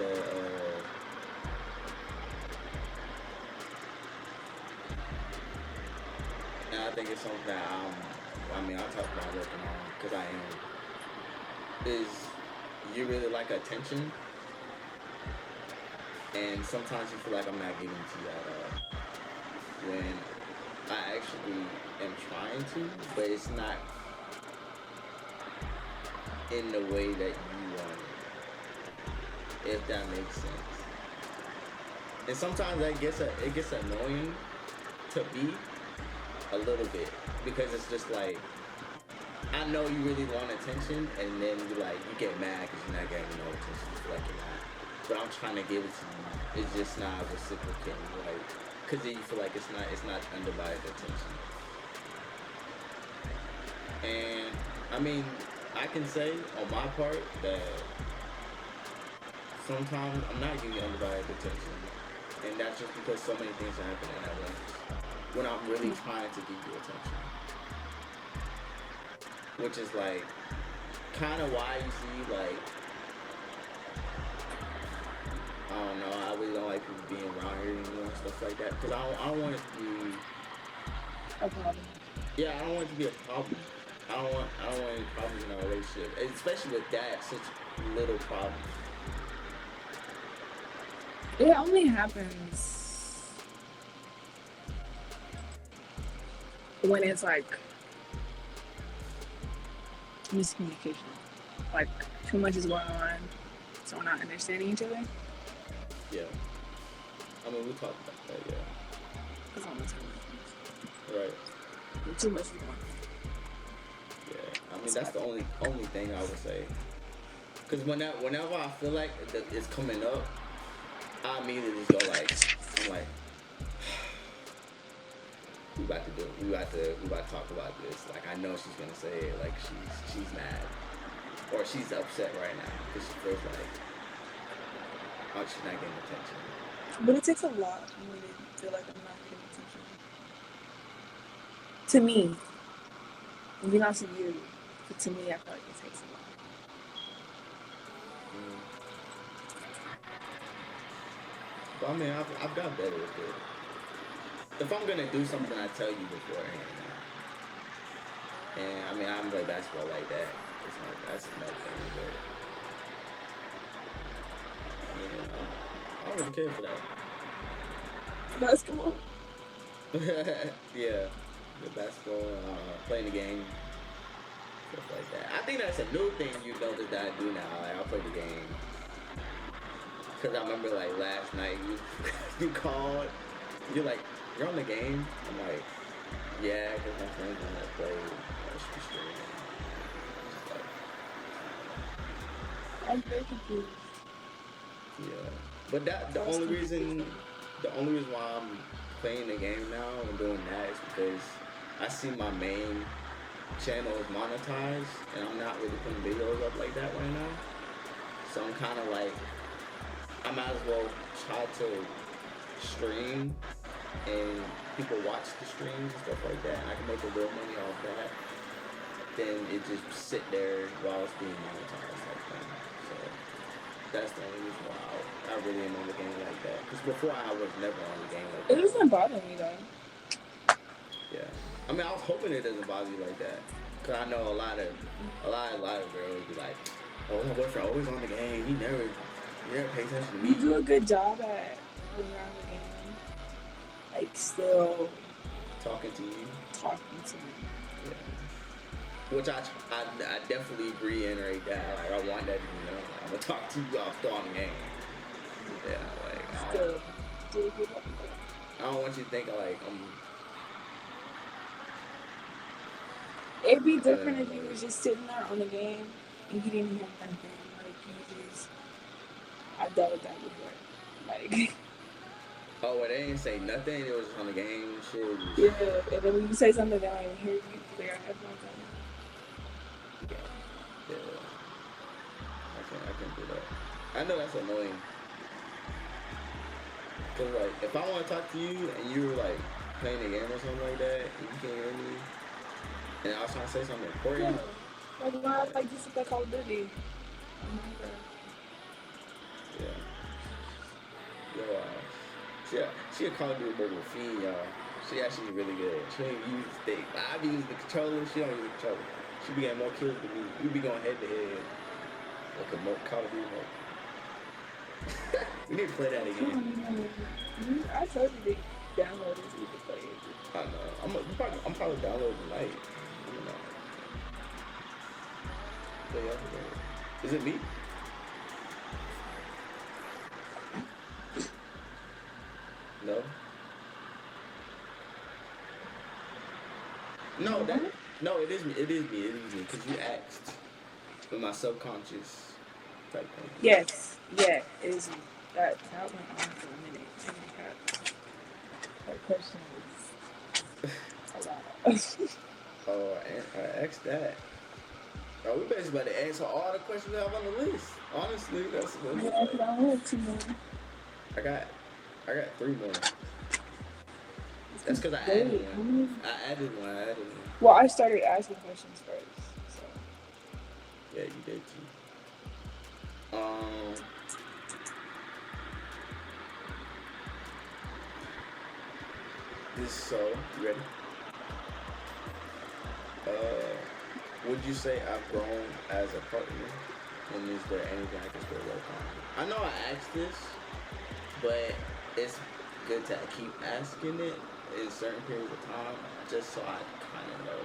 and I think it's something that I talk about working on, because I am, is you really like attention, and sometimes you feel like I'm not giving to you at all, when I actually am trying to, but it's not in the way that you want it, if that makes sense. And sometimes it gets annoying to be a little bit, because it's just like, I know you really want attention, and then you get mad because you're not getting no attention. You feel like you're not, but I'm trying to give it to you. It's just not reciprocating, because then you feel like it's not undivided attention. And I mean, I can say on my part that sometimes I'm not giving you undivided attention, and that's just because so many things are happening at once when I'm really trying to give you attention. Which is kind of why you see I don't know, I really don't like people being around here anymore and stuff like that, because I don't want it to be a problem. Yeah, I don't want it to be a problem. I don't want any problems in our relationship, especially with that, such little problems. It only happens when it's miscommunication. Too much is going on, so we're not understanding each other. Yeah. I mean, we talked about that, yeah. That's all the time. Right. Too much is going on. Yeah. I mean, that's the only thing I would say. Because whenever I feel like it's coming up, I immediately just go I'm like, we about to talk about this. I know she's gonna say it, she's mad, or she's upset right now because she feels she's not getting attention. But it takes a lot for me to feel like I'm not getting attention. To me, maybe not to you, but to me, I feel like it takes a lot. But I mean, I've got better with it. If I'm gonna do something, I tell you beforehand. And I mean, I don't play basketball like that. That's another thing. But I mean, I don't really care for that. Basketball. Yeah, the basketball, playing the game, stuff like that. I think that's a new thing you notice that I do now. Like, I'll play the game. Cause I remember like last night you you called, you're like, you're on the game. I'm like, yeah, cause my friends want to play. I should be streaming. I'm very confused. Yeah, but the only reason why I'm playing the game now and doing that is because I see my main channel is monetized and I'm not really putting videos up like that right now. So I'm kind of like, I might as well try to stream and people watch the streams and stuff like that, and I can make a little money off that. Then it just sit there while it's being monetized like that. So that's the only reason why I really am on the game like that. Because before I was never on the game like that. It doesn't bother me though. Yeah, I mean I was hoping it doesn't bother you like that. Cause I know a lot of girls be like, oh, my boyfriend always on the game. He never pay attention to me. You do a good job at when you're on the game. Like still talking to you. Yeah. Which I definitely reiterate that. Like I want that to be known. I'm gonna talk to you while I'm still on the game. Yeah, like still do a good job. I don't want you to think like It'd be different if you was just sitting there on the game and you didn't have nothing. Like you just, I've dealt with that before. Like. Oh, well, they didn't say nothing. It was just on the game and shit. Yeah, and then when you say something, they don't even hear you. They got headphones on. Yeah. I can't do that. I know that's annoying. Cause like, if I want to talk to you and you were like playing a game or something like that, and you can't hear me, and I was trying to say something important. Yeah. Like why like this is like Call of Duty. Yeah. Yo, she a Call of Duty mobile fiend, y'all. She actually really good. She ain't use the stick. I be using the controller. She don't use the controller. She be getting more kills than me. We be going head to head. Like a Call of Duty mode. We need to play that again. I told you to download it so you can play it. I know. I'm probably downloading tonight. I don't know. But yeah, is it me? No. No, it is me. It is me. Because you asked with my subconscious type thing. Yes. Yeah, it is me. That went on for a minute. That question was a lot. Oh, I asked that. Oh, we basically about to answer all the questions I have on the list. Honestly, that's what I don't have 2 more. I got 3 more. That's because I added one. I added one. Well, I started asking questions first, so. Yeah, you did too. You ready? Would you say I've grown as a partner? And is there anything I can still work on? I know I asked this, but it's good to keep asking it in certain periods of time, just so I kind of know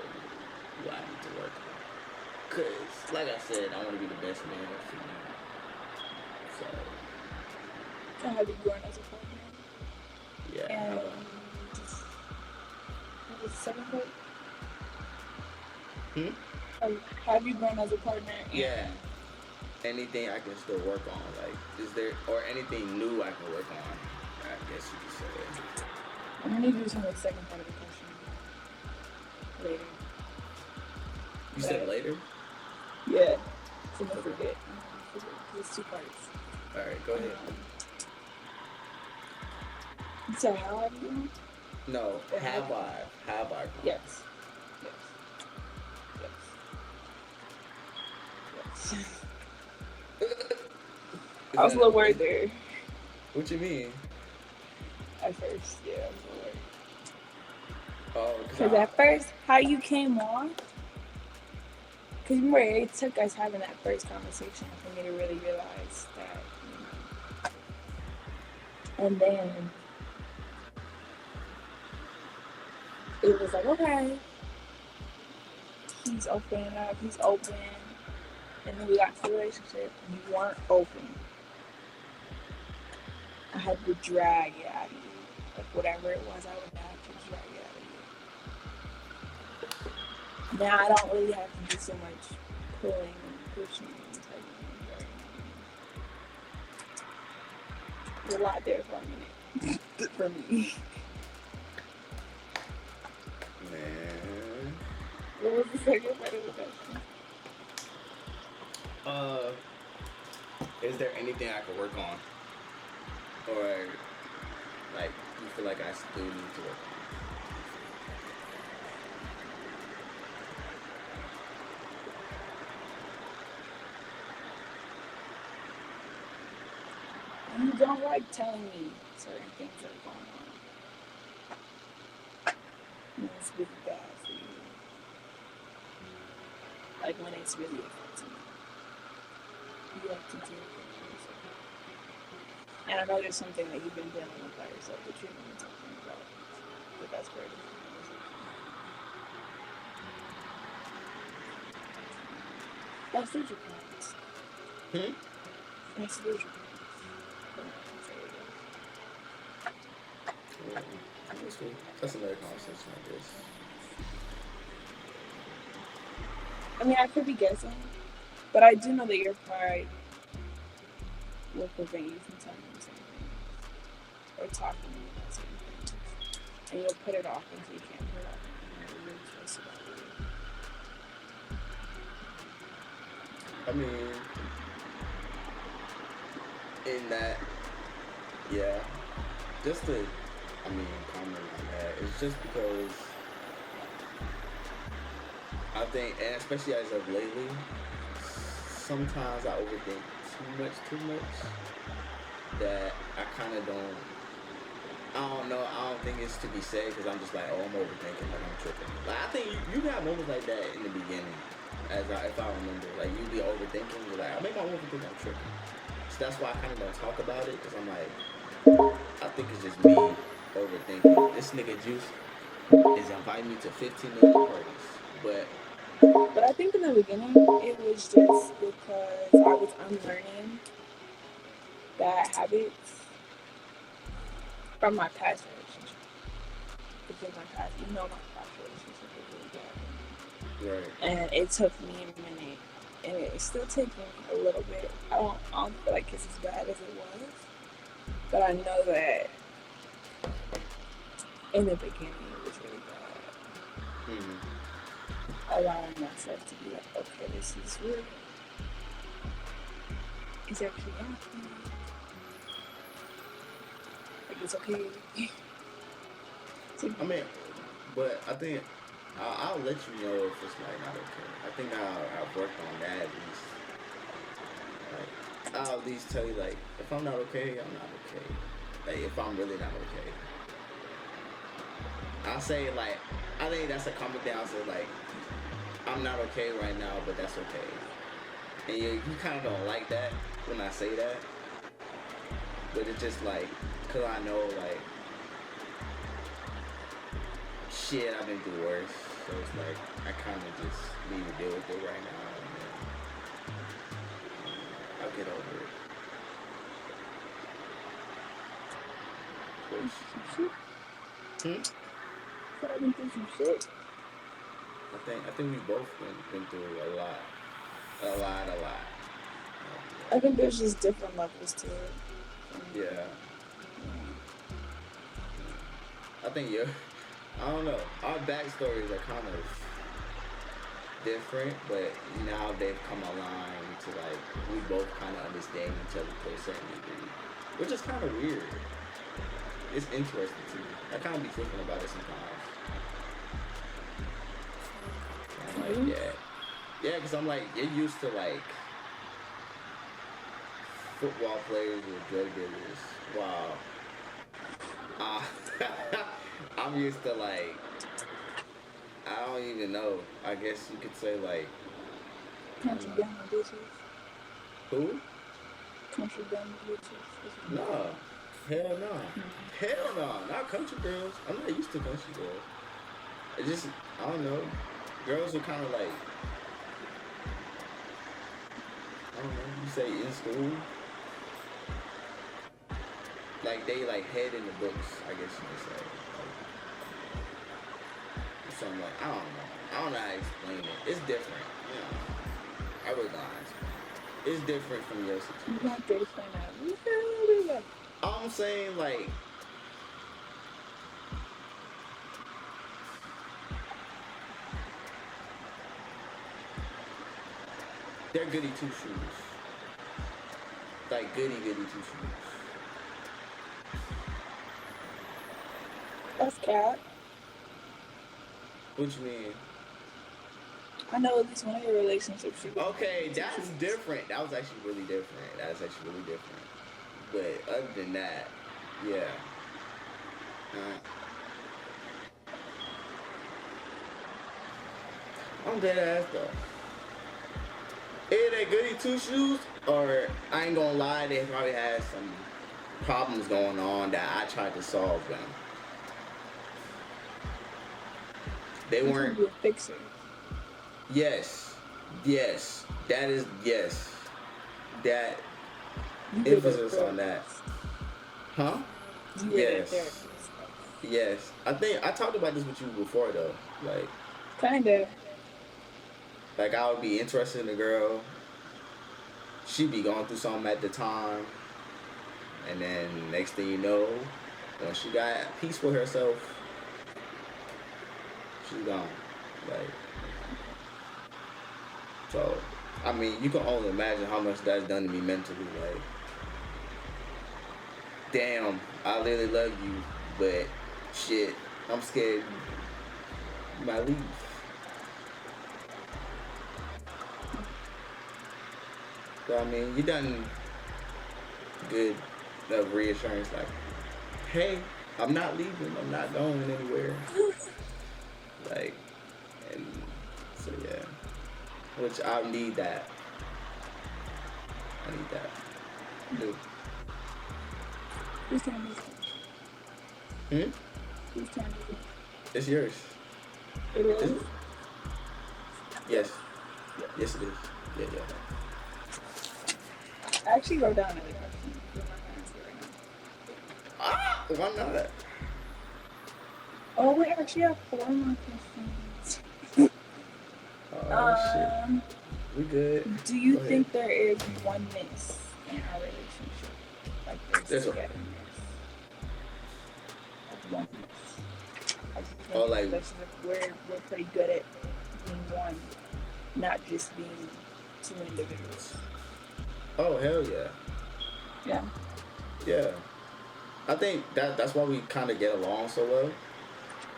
what I need to work on. Cause, like I said, I want to be the best man for you. So. Have you grown as a partner? Yeah. And what was the second part? Have you grown as a partner? Yeah. Anything I can still work on? Like, is there, or anything new I can work on? I guess you could say. I'm gonna do some of the second part of the question later. You said later? Yeah. So don't forget. There's 2 parts. Alright, go ahead. You said how have you grown? No, have I grown? Yes. I was a little worried there. What you mean? At first, yeah, I was a little worried. Oh, because at first, how you came on, because remember, it took us having that first conversation for me to really realize that, and then it was like, okay, he's opening up, he's open. And then we got to the relationship and you weren't open. I had to drag it out of you. Like whatever it was, I would have to drag it out of you. Now I don't really have to do so much pulling and pushing and tugging and there's a lot there for a minute. For me. Man. What was the second part of the question? Is there anything I could work on? Or, like, you feel like I still need to work on? You don't like telling me certain things that are going on. And it's really bad for you. Like when it's really affecting you. You have to deal with it. And I know there's something that you've been dealing with by yourself that you're not talking about. But that's where it is. That's what your parents. That's what your parents. That's another conversation, I guess. I mean, I could be guessing, but I do know that your pride will prevent you from telling them certain things or talking to you about certain things. And you'll put it off until you can't put it off. And you're really close about it. I mean, in that, yeah, just to, comment on that, it's just because I think, and especially as of lately, sometimes I overthink too much, that I kind of don't, I don't think it's to be said, because I'm just like, oh, I'm overthinking, like I'm tripping. Like, I think you got moments like that in the beginning, if I remember, like you be overthinking, you're like, maybe I'm overthinking, I'm tripping. So that's why I kind of don't talk about it, because I'm like, I think it's just me overthinking. This nigga Juice is inviting me to 15 million parties, but I think in the beginning, it was just because I was unlearning bad habits from my past relationship. Because my past relationship was really bad. right. And it took me a minute, and it's still taking a little bit. I don't feel like it's as bad as it was, but I know that in the beginning it was really bad. Allowing myself to be like, okay, this is real. It's actually happening. Like, it's okay. I mean, but I think I'll let you know if it's like not okay. I think I've worked on that at least. Like, I'll at least tell you, like, if I'm not okay, I'm not okay. Like, if I'm really not okay, I'll say, like, I think that's a common thing. I'll say, like, I'm not okay right now, but that's okay. And you kind of don't like that when I say that, but it's just like, cause I know, like, shit, I've been through worse, so it's like I kind of just need to deal with it right now, and then I'll get over it. But I've been through some shit. I think we both been through a lot. I think there's just different levels to it. Yeah. I think I don't know. Our backstories are kind of different, but now they've come aligned to, like, we both kind of understand each other to a certain degree, which is kind of weird. It's interesting to me. I kind of be thinking about it sometimes. I'm like, yeah, because I'm like, you're used to, like, football players with drug dealers. Wow. I'm used to, like, I don't even know. I guess you could say, like, Country down bitches. who? Country down bitches. No. Hell no. Hell no. Not country girls. I'm not used to country girls. It just, I don't know. Girls are kind of like, I don't know. You say in school, like they like head in the books. I guess you could say. Like, something like I don't know. I don't know how to explain it. It's different. You know. I really don't know how to explain it. It's different from your situation. You have to explain that. I'm saying like. They're goody two shoes. Like goody two shoes. That's cat. What you mean? I know at least one of your relationships. Okay, that's different. That was actually really different. That's actually really different. But other than that, yeah. I'm dead ass though. Either they goody two shoes, or I ain't gonna lie, they probably had some problems going on that I tried to solve them. They weren't. You a fixer. Yes, that is yes. That You emphasis on that, huh? Yes, yes. I think I talked about this with you before though. Like, kinda. Like I would be interested in a girl. She'd be going through something at the time, and then next thing you know, when she got peace with herself, she's gone. Like, so, I mean, you can only imagine how much that's done to me mentally. Like, damn, I really love you, but shit, I'm scared you might leave. So, I mean, you done good reassurance, like, hey, I'm not leaving, I'm not going anywhere. Like, and so yeah, which I need that. I need that. Dude. Whose time is it? Whose time is it? It's yours. It is? Yes. Yes, it is. Yeah. I actually wrote down another question. Ah, why not? Oh, wait, I actually have 4 more questions. Oh, shit. We good. Do you think there is oneness in our relationship? Like there's togetherness. Like oneness. Oh, like we're pretty good at being one, not just being 2 individuals. Oh, hell yeah. Yeah. Yeah. I think that's why we kind of get along so well.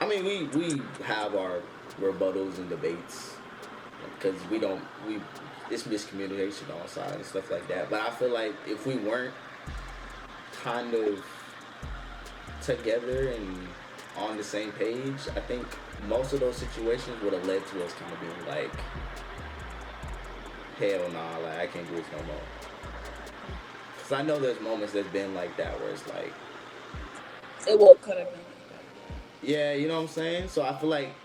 I mean, we have our rebuttals and debates because it's miscommunication on our side and stuff like that. But I feel like if we weren't kind of together and on the same page, I think most of those situations would have led to us kind of being like, hell nah, like I can't do this no more. Because I know there's moments that's been like that where it's like, it will could have been like that. Yeah, you know what I'm saying? So I feel like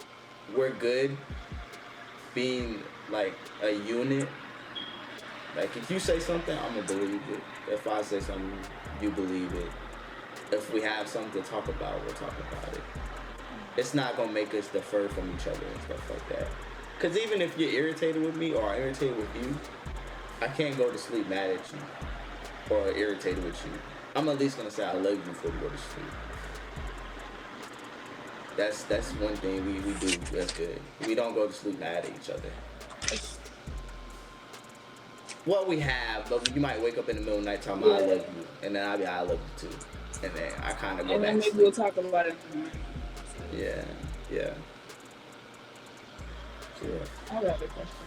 we're good being like a unit. Like if you say something, I'm gonna believe it. If I say something, you believe it. If we have something to talk about, we'll talk about it. It's not gonna make us defer from each other and stuff like that. Cause even if you're irritated with me or I'm irritated with you, I can't go to sleep mad at you or irritated with you. I'm at least gonna say I love you before we go to sleep. That's one thing we do that's good. We don't go to sleep mad at each other. Well, we have, but you might wake up in the middle of the night talking about I love you, and then I'll be I love you too, and then I kind of go and back then to maybe sleep. we'll talk about it tomorrow. Yeah. I have another question.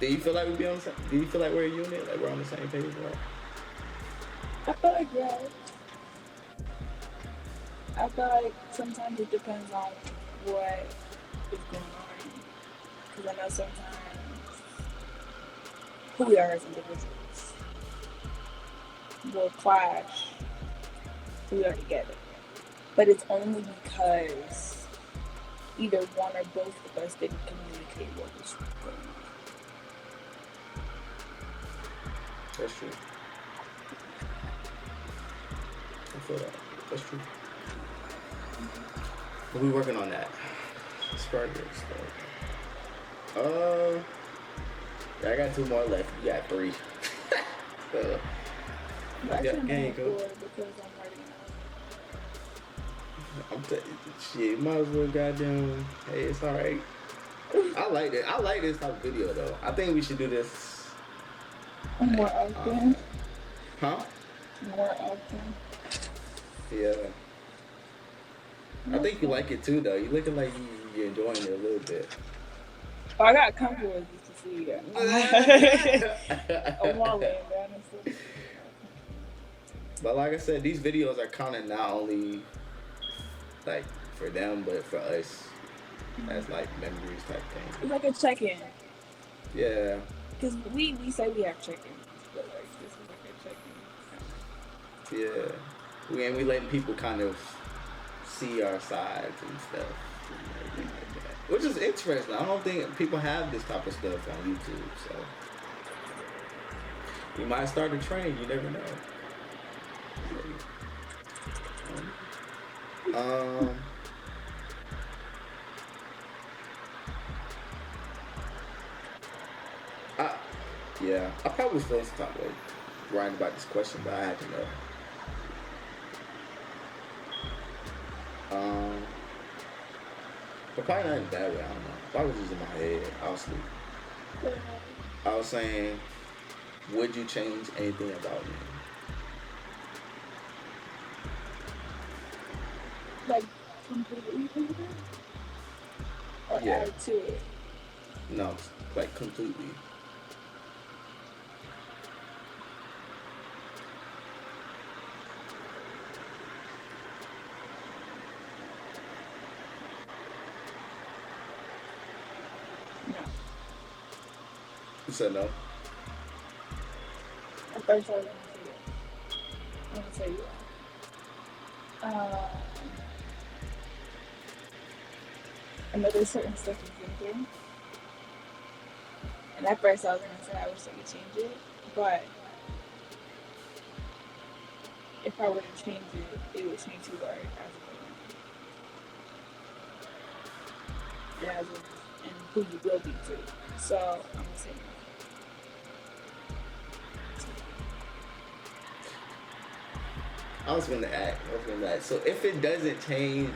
Do you feel like we be on the same? Do you feel like we're a unit? Like we're on the same page, right? I feel like yeah. I feel like sometimes it depends on what is going on. Because I know sometimes who we are as individuals will clash who we are together. But it's only because either one or both of us didn't communicate what was going on. That's true. I feel that. That's true. But we working on that. Spreader stuff. Yeah, I got 2 more left. You got 3. But Yeah, actually, there you I'm go. bored because I'm writing Shit, you might as well goddamn. Hey, it's alright. I like it. I like this type of video though. I think we should do this. more often. Huh? More often. Yeah. I think you like it too though. You looking like you're enjoying it a little bit. Oh, I got comfortable with this to see you. I'm all laying down and stuff. But like I said, these videos are kind of not only like for them, but for us as like memories type thing. It's like a check-in. Yeah. Because we say we have check-ins, but like this is like a check-in. Yeah. We letting people kind of see our sides and stuff. And everything like that. Which is interesting. I don't think people have this type of stuff on YouTube, so we might start a trend, you never know. I probably was feeling some type of way writing about this question, but I had to know. But probably not in a bad way, I don't know. Probably was just in my head. I was asleep. I was saying, would you change anything about me? Like completely different? Or Yeah. add to it? No, like completely. No. You said no? At first I was going to say it. I'm going to tell you why. I know there's certain stuff you've been through. And at first I was going to say I wish I could change it. But if I were to change it, it would change who you are as a woman. And who you will be too. So I'm going to say no. I was gonna ask. So if it doesn't change me,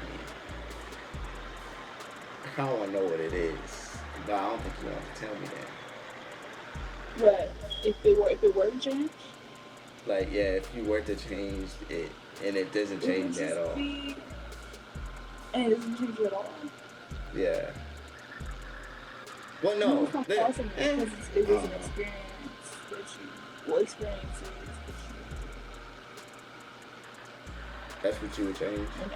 I kind of want to know what it is. But I don't think you want to tell me that. But if it were to change? Like, yeah, if you were to change it and it doesn't change at all. And it doesn't change at all. Yeah. Well, no. It's not possible because it was an experience that you will experience. That's what you would change? And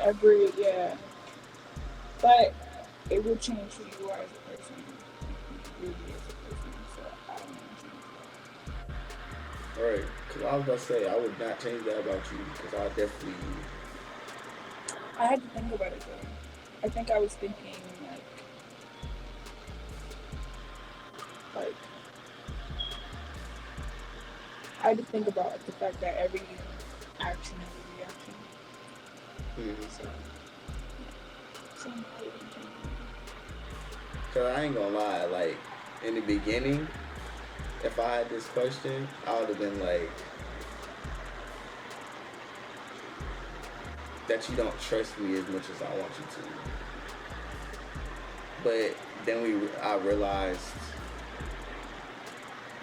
but it would change who you are as a person. Really as a person. So I don't want to change that. Alright, because I was about to say, I would not change that about you, because I definitely... I had to think about it though. I think I was thinking like I had to think about the fact that every action has a reaction. Mm-hmm. So Because I ain't gonna lie, like, in the beginning, if I had this question, I would have been like, that you don't trust me as much as I want you to. But then I realized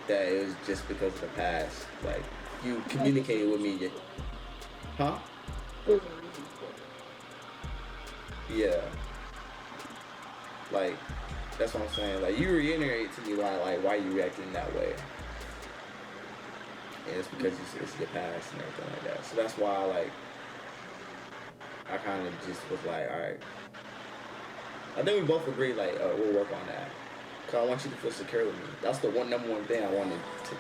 that it was just because of the past. Like, you communicated with me. Huh? Yeah. Like, that's what I'm saying. Like, you reiterate to me why you reacting that way. And it's because it's your past and everything like that. So that's why, like, I kind of just was like, alright. I think we both agreed, like, we'll work on that. Because I want you to feel secure with me. That's the number one thing I wanted to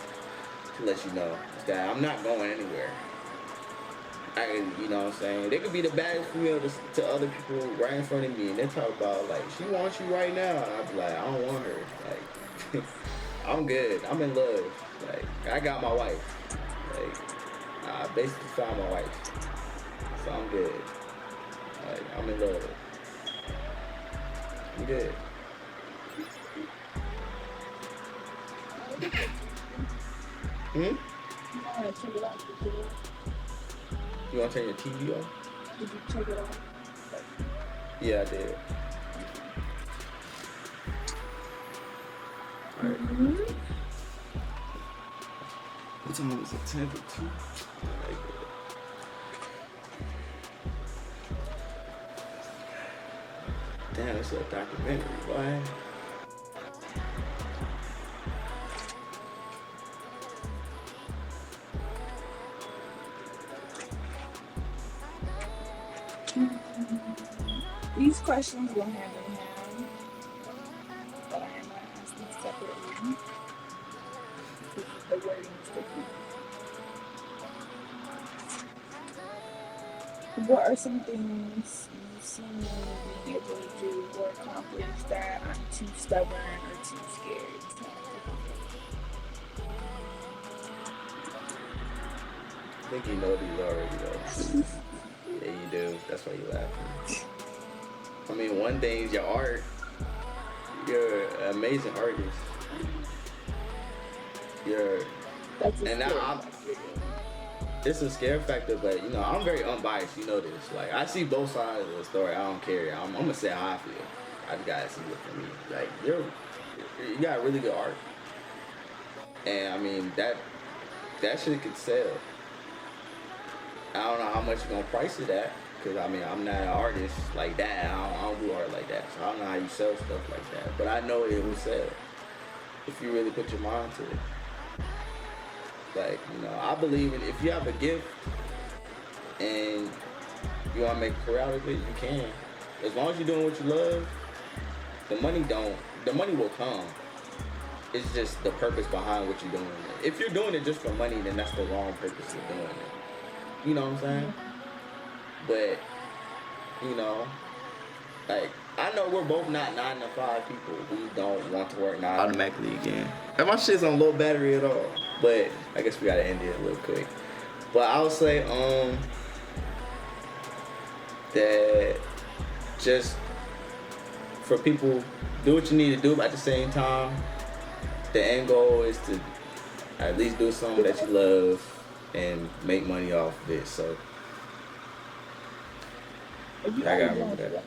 let you know. Is that I'm not going anywhere. you know what I'm saying? They could be the baddest female to other people right in front of me, and they talk about like she wants you right now, and I'd be like, I don't want her. Like, I'm good. I'm in love. Like, I got my wife. Like, I basically found my wife, so I'm good. Like, I'm in love. I'm good. Hmm? You want to turn your TV off? Did you check it out? Yeah, I did. Alright. What time is it? 10 to 2? Like damn, it's a documentary, boy. These questions go hand in hand, but I am going to ask them separately. The wording is different. What are some things you see me being able to do or accomplish that I'm too stubborn or too scared to I think you know these already, though. Yeah, you do. That's why you laughing. I mean, one thing is your art. You're an amazing artist. That's a and now it's a scare factor, but you know, I'm very unbiased. You know this. Like, I see both sides of the story. I don't care. I'm gonna say how I feel. I just gotta see it for me. Like, you got really good art, and I mean that shit could sell. I don't know how much you're gonna price it at, cause I mean I'm not an artist like that. I don't do art like that, so I don't know how you sell stuff like that. But I know it will sell if you really put your mind to it. Like, you know, I believe in if you have a gift and you want to make a career out of it, you can. As long as you're doing what you love, the money will come. It's just the purpose behind what you're doing. If you're doing it just for money, then that's the wrong purpose of doing it. You know what I'm saying? But, you know, like, I know we're both not 9 to 5 people. We don't want to work 9 automatically again. And my shit's on low battery at all. But I guess we gotta end it a little quick. But I would say that just for people, do what you need to do, but at the same time, the end goal is to at least do something that you love and make money off of it. So I gotta remember that.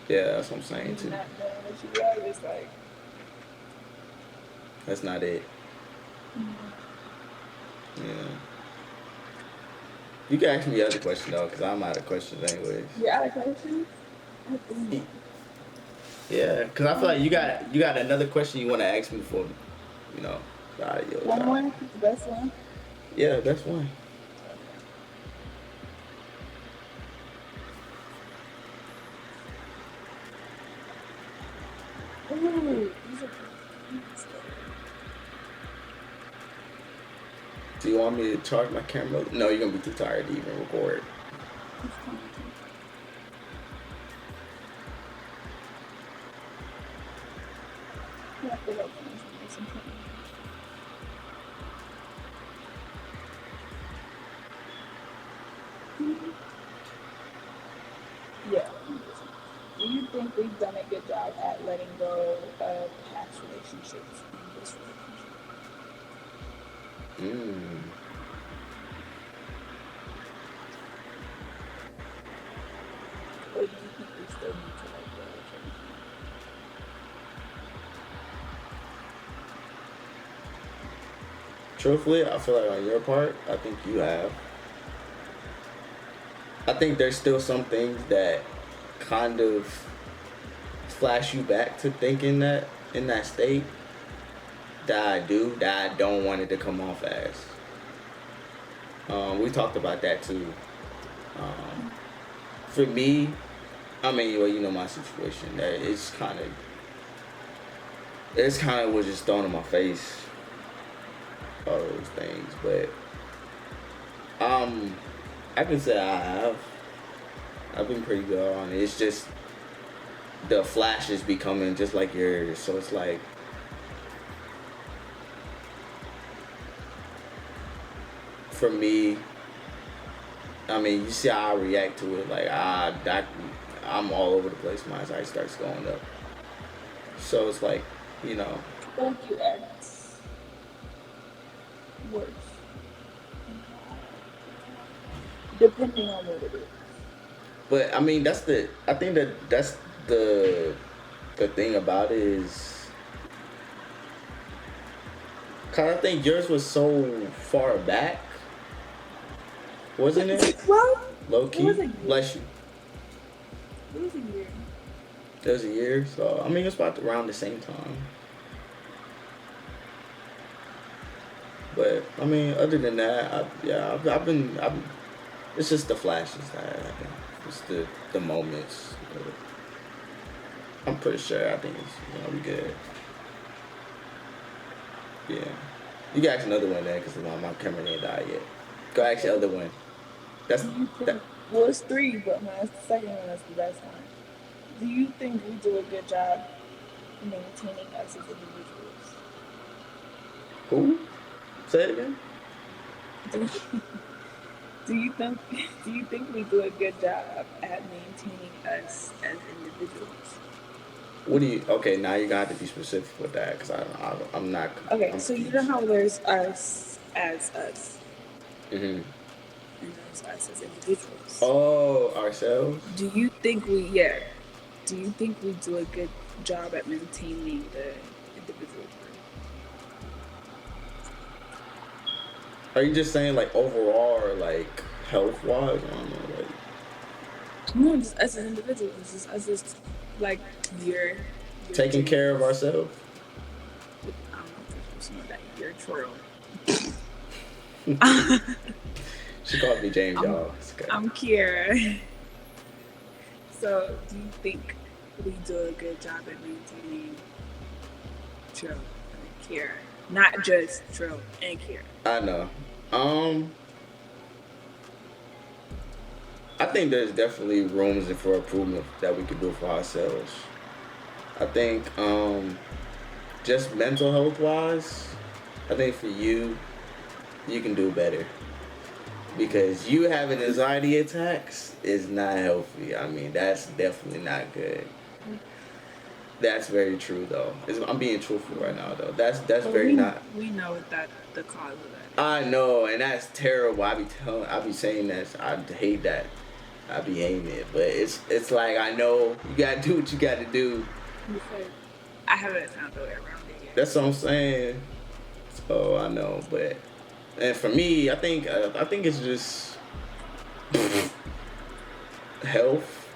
Yeah, that's what I'm saying too. Not knowing what you love is like, that's not it. Yeah. You can ask me the other question though, cause I'm out of questions anyways. You're out of questions? Yeah, cause I feel like you got another question you want to ask me for, you know. One more, the best one. Yeah, best one. Ooh, do you want me to charge my camera? No, you're gonna be too tired to even record. Yeah. Do you think we've done a good job at letting go of past relationships in this relationship? Or do you think we still need to let go? Truthfully, I feel like on your part, I think you have. I think there's still some things that kind of flash you back to thinking that in that state that I don't want it to come off as. We talked about that too. For me, I mean, well, you know my situation. That it's kind of was just thrown in my face. All those things, but I can say I have. I've been pretty good on it. It's just the flash is becoming just like yours, so it's like for me. I mean, you see how I react to it. Like I'm all over the place. My anxiety starts going up. So it's like, you know. Thank you, X. Worse. Depending on what it is. But I mean, I think that's the thing about it is, cause I think yours was so far back, wasn't it? Well, Low key. It was a year. Bless you. It was a year. It was a year, so I mean it's about around the same time. But I mean, other than that, I've been. It's just the flashes that happen. It's the moments. I'm pretty sure. I think it's gonna be good. Yeah. You can ask another one then, because my camera didn't die yet. Go ask the other one. Well, it's 3, but my second one is the best one. Do you think we do a good job maintaining us as individuals? Who? Say it again. Do you think we do a good job at maintaining us as individuals? What do you? Okay, now you're gonna have to be specific with that, because I'm not. Okay, I'm so you confused. know how there's us as us, Mhm. and there's us as individuals. Oh, ourselves. Do you think we do a good job at maintaining the individual part? Are you just saying like overall or like health wise? I don't know. Like No, just us as individuals. It's just us as like you're taking care of ourselves. I don't know if there's some of that. You're TRILL. She called me James, y'all. Okay. I'm Kiera. So, do you think we do a good job at maintaining TRILL and Kiera? Not just TRILL and Kiera. I know. I think there's definitely rooms for improvement that we could do for ourselves. I think just mental health wise, I think for you can do better. Because you having anxiety attacks is not healthy. I mean, that's definitely not good. That's very true, though. I'm being truthful right now, though. That's not. We know that the cause of that. I know, and that's terrible. I be saying that. I hate that. I be hating it, but it's like I know you gotta do what you gotta do. I haven't found a way around it yet. That's what I'm saying. So I know, but and for me, I think it's just health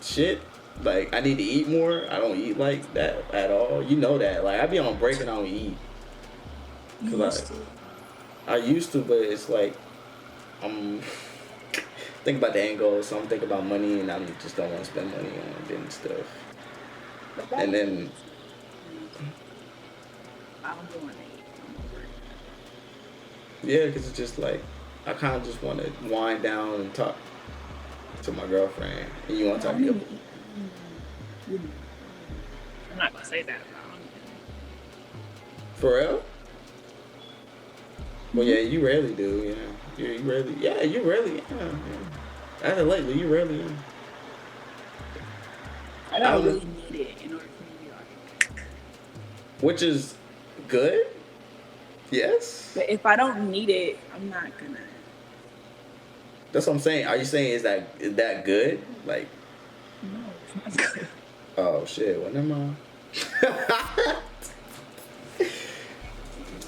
shit. Like I need to eat more. I don't eat like that at all. You know that. Like I be on break and I don't eat. I used to, but it's like I'm think about the end goal. So I'm thinking about money, and I just don't want to spend money on different stuff. And then I don't want to eat. Yeah, because it's just like I kind of just want to wind down and talk to my girlfriend, and you want to talk to your. I'm not gonna say that. For real? Well, yeah, you rarely do. Yeah, you rarely. Yeah, you rarely. Yeah. As of lately, you rarely. Yeah. I don't really need it in order for me to be like. Which is good. Yes. But if I don't need it, I'm not gonna. That's what I'm saying. Are you saying is that good? Like. No, it's not good. Oh shit! Well, never mind.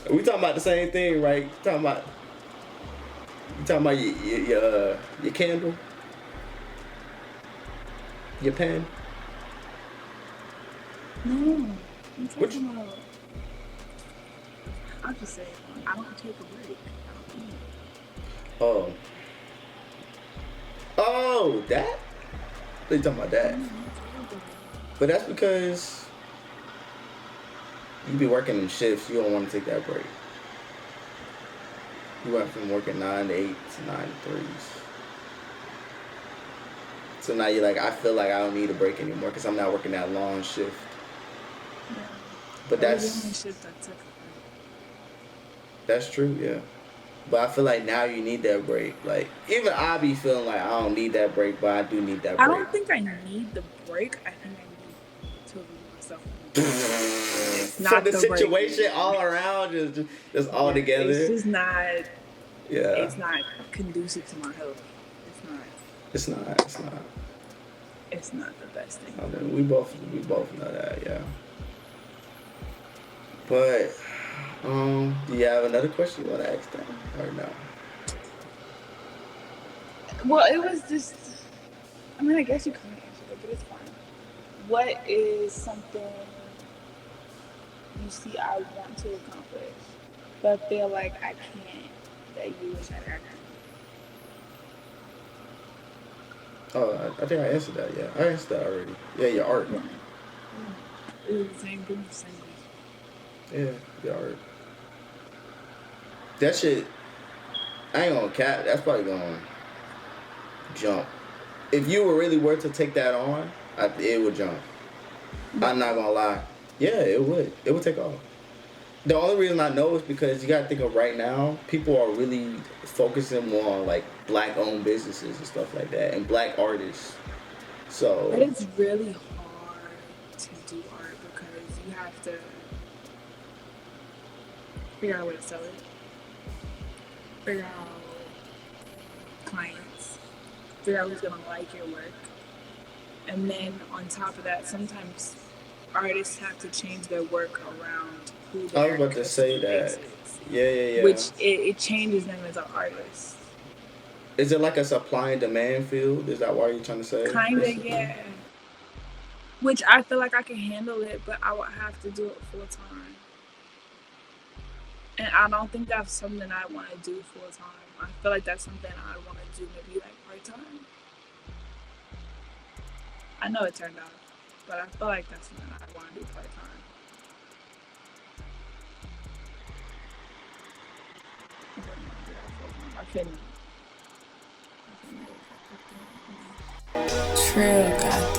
We talking about the same thing, right? You talking about your candle, your pen. No, I'm talking about. I'll just say I don't take a break. I don't eat. Oh, that? They talking about that? But that's because you be working them shifts. You don't want to take that break. You went from working 9 to 8 to 9 to 3s. So now you're like, I feel like I don't need a break anymore because I'm not working that long shift. Yeah. But That was the that's only shift I took. that's true, yeah. But I feel like now you need that break. Like even I be feeling like I don't need that break, but I do need that I break. don't think I need the break. I think I need to remove myself It's not the the situation break. all around just all together. It's just not. Yeah. It's not conducive to my health. It's not. It's not. It's not. It's not the best thing. I mean, we both know that, yeah. But do you have another question you want to ask them or no? Well, it was just. I mean, I guess you couldn't answer it, but it's fine. What is something you see I want to accomplish, but feel like I can't, that you wish I could? Oh, I think I answered that. Yeah, I answered that already. Yeah, your art. Yeah. It was the same thing. Yeah, your art. That shit, I ain't gonna cap. That's probably gonna jump. If you were really worth to take that on, it would jump. I'm not gonna lie. Yeah, it would. It would take off. The only reason I know is because you gotta think of right now, people are really focusing more on like black-owned businesses and stuff like that, and black artists. So. But it's really hard to do art because you have to figure out where to sell it, figure out clients, figure out who's gonna like your work, and then on top of that, sometimes artists have to change their work around who their I was about to say that. is. Yeah. Which it changes them as an artist. Is it like a supply and demand field? Is that what you're trying to say? Kinda, yeah. Which I feel like I can handle it, but I would have to do it full time. And I don't think that's something I want to do full time. I feel like that's something I want to do maybe like part time. I know it turned out, but I feel like that's something I want to do part time. I couldn't. TRILL got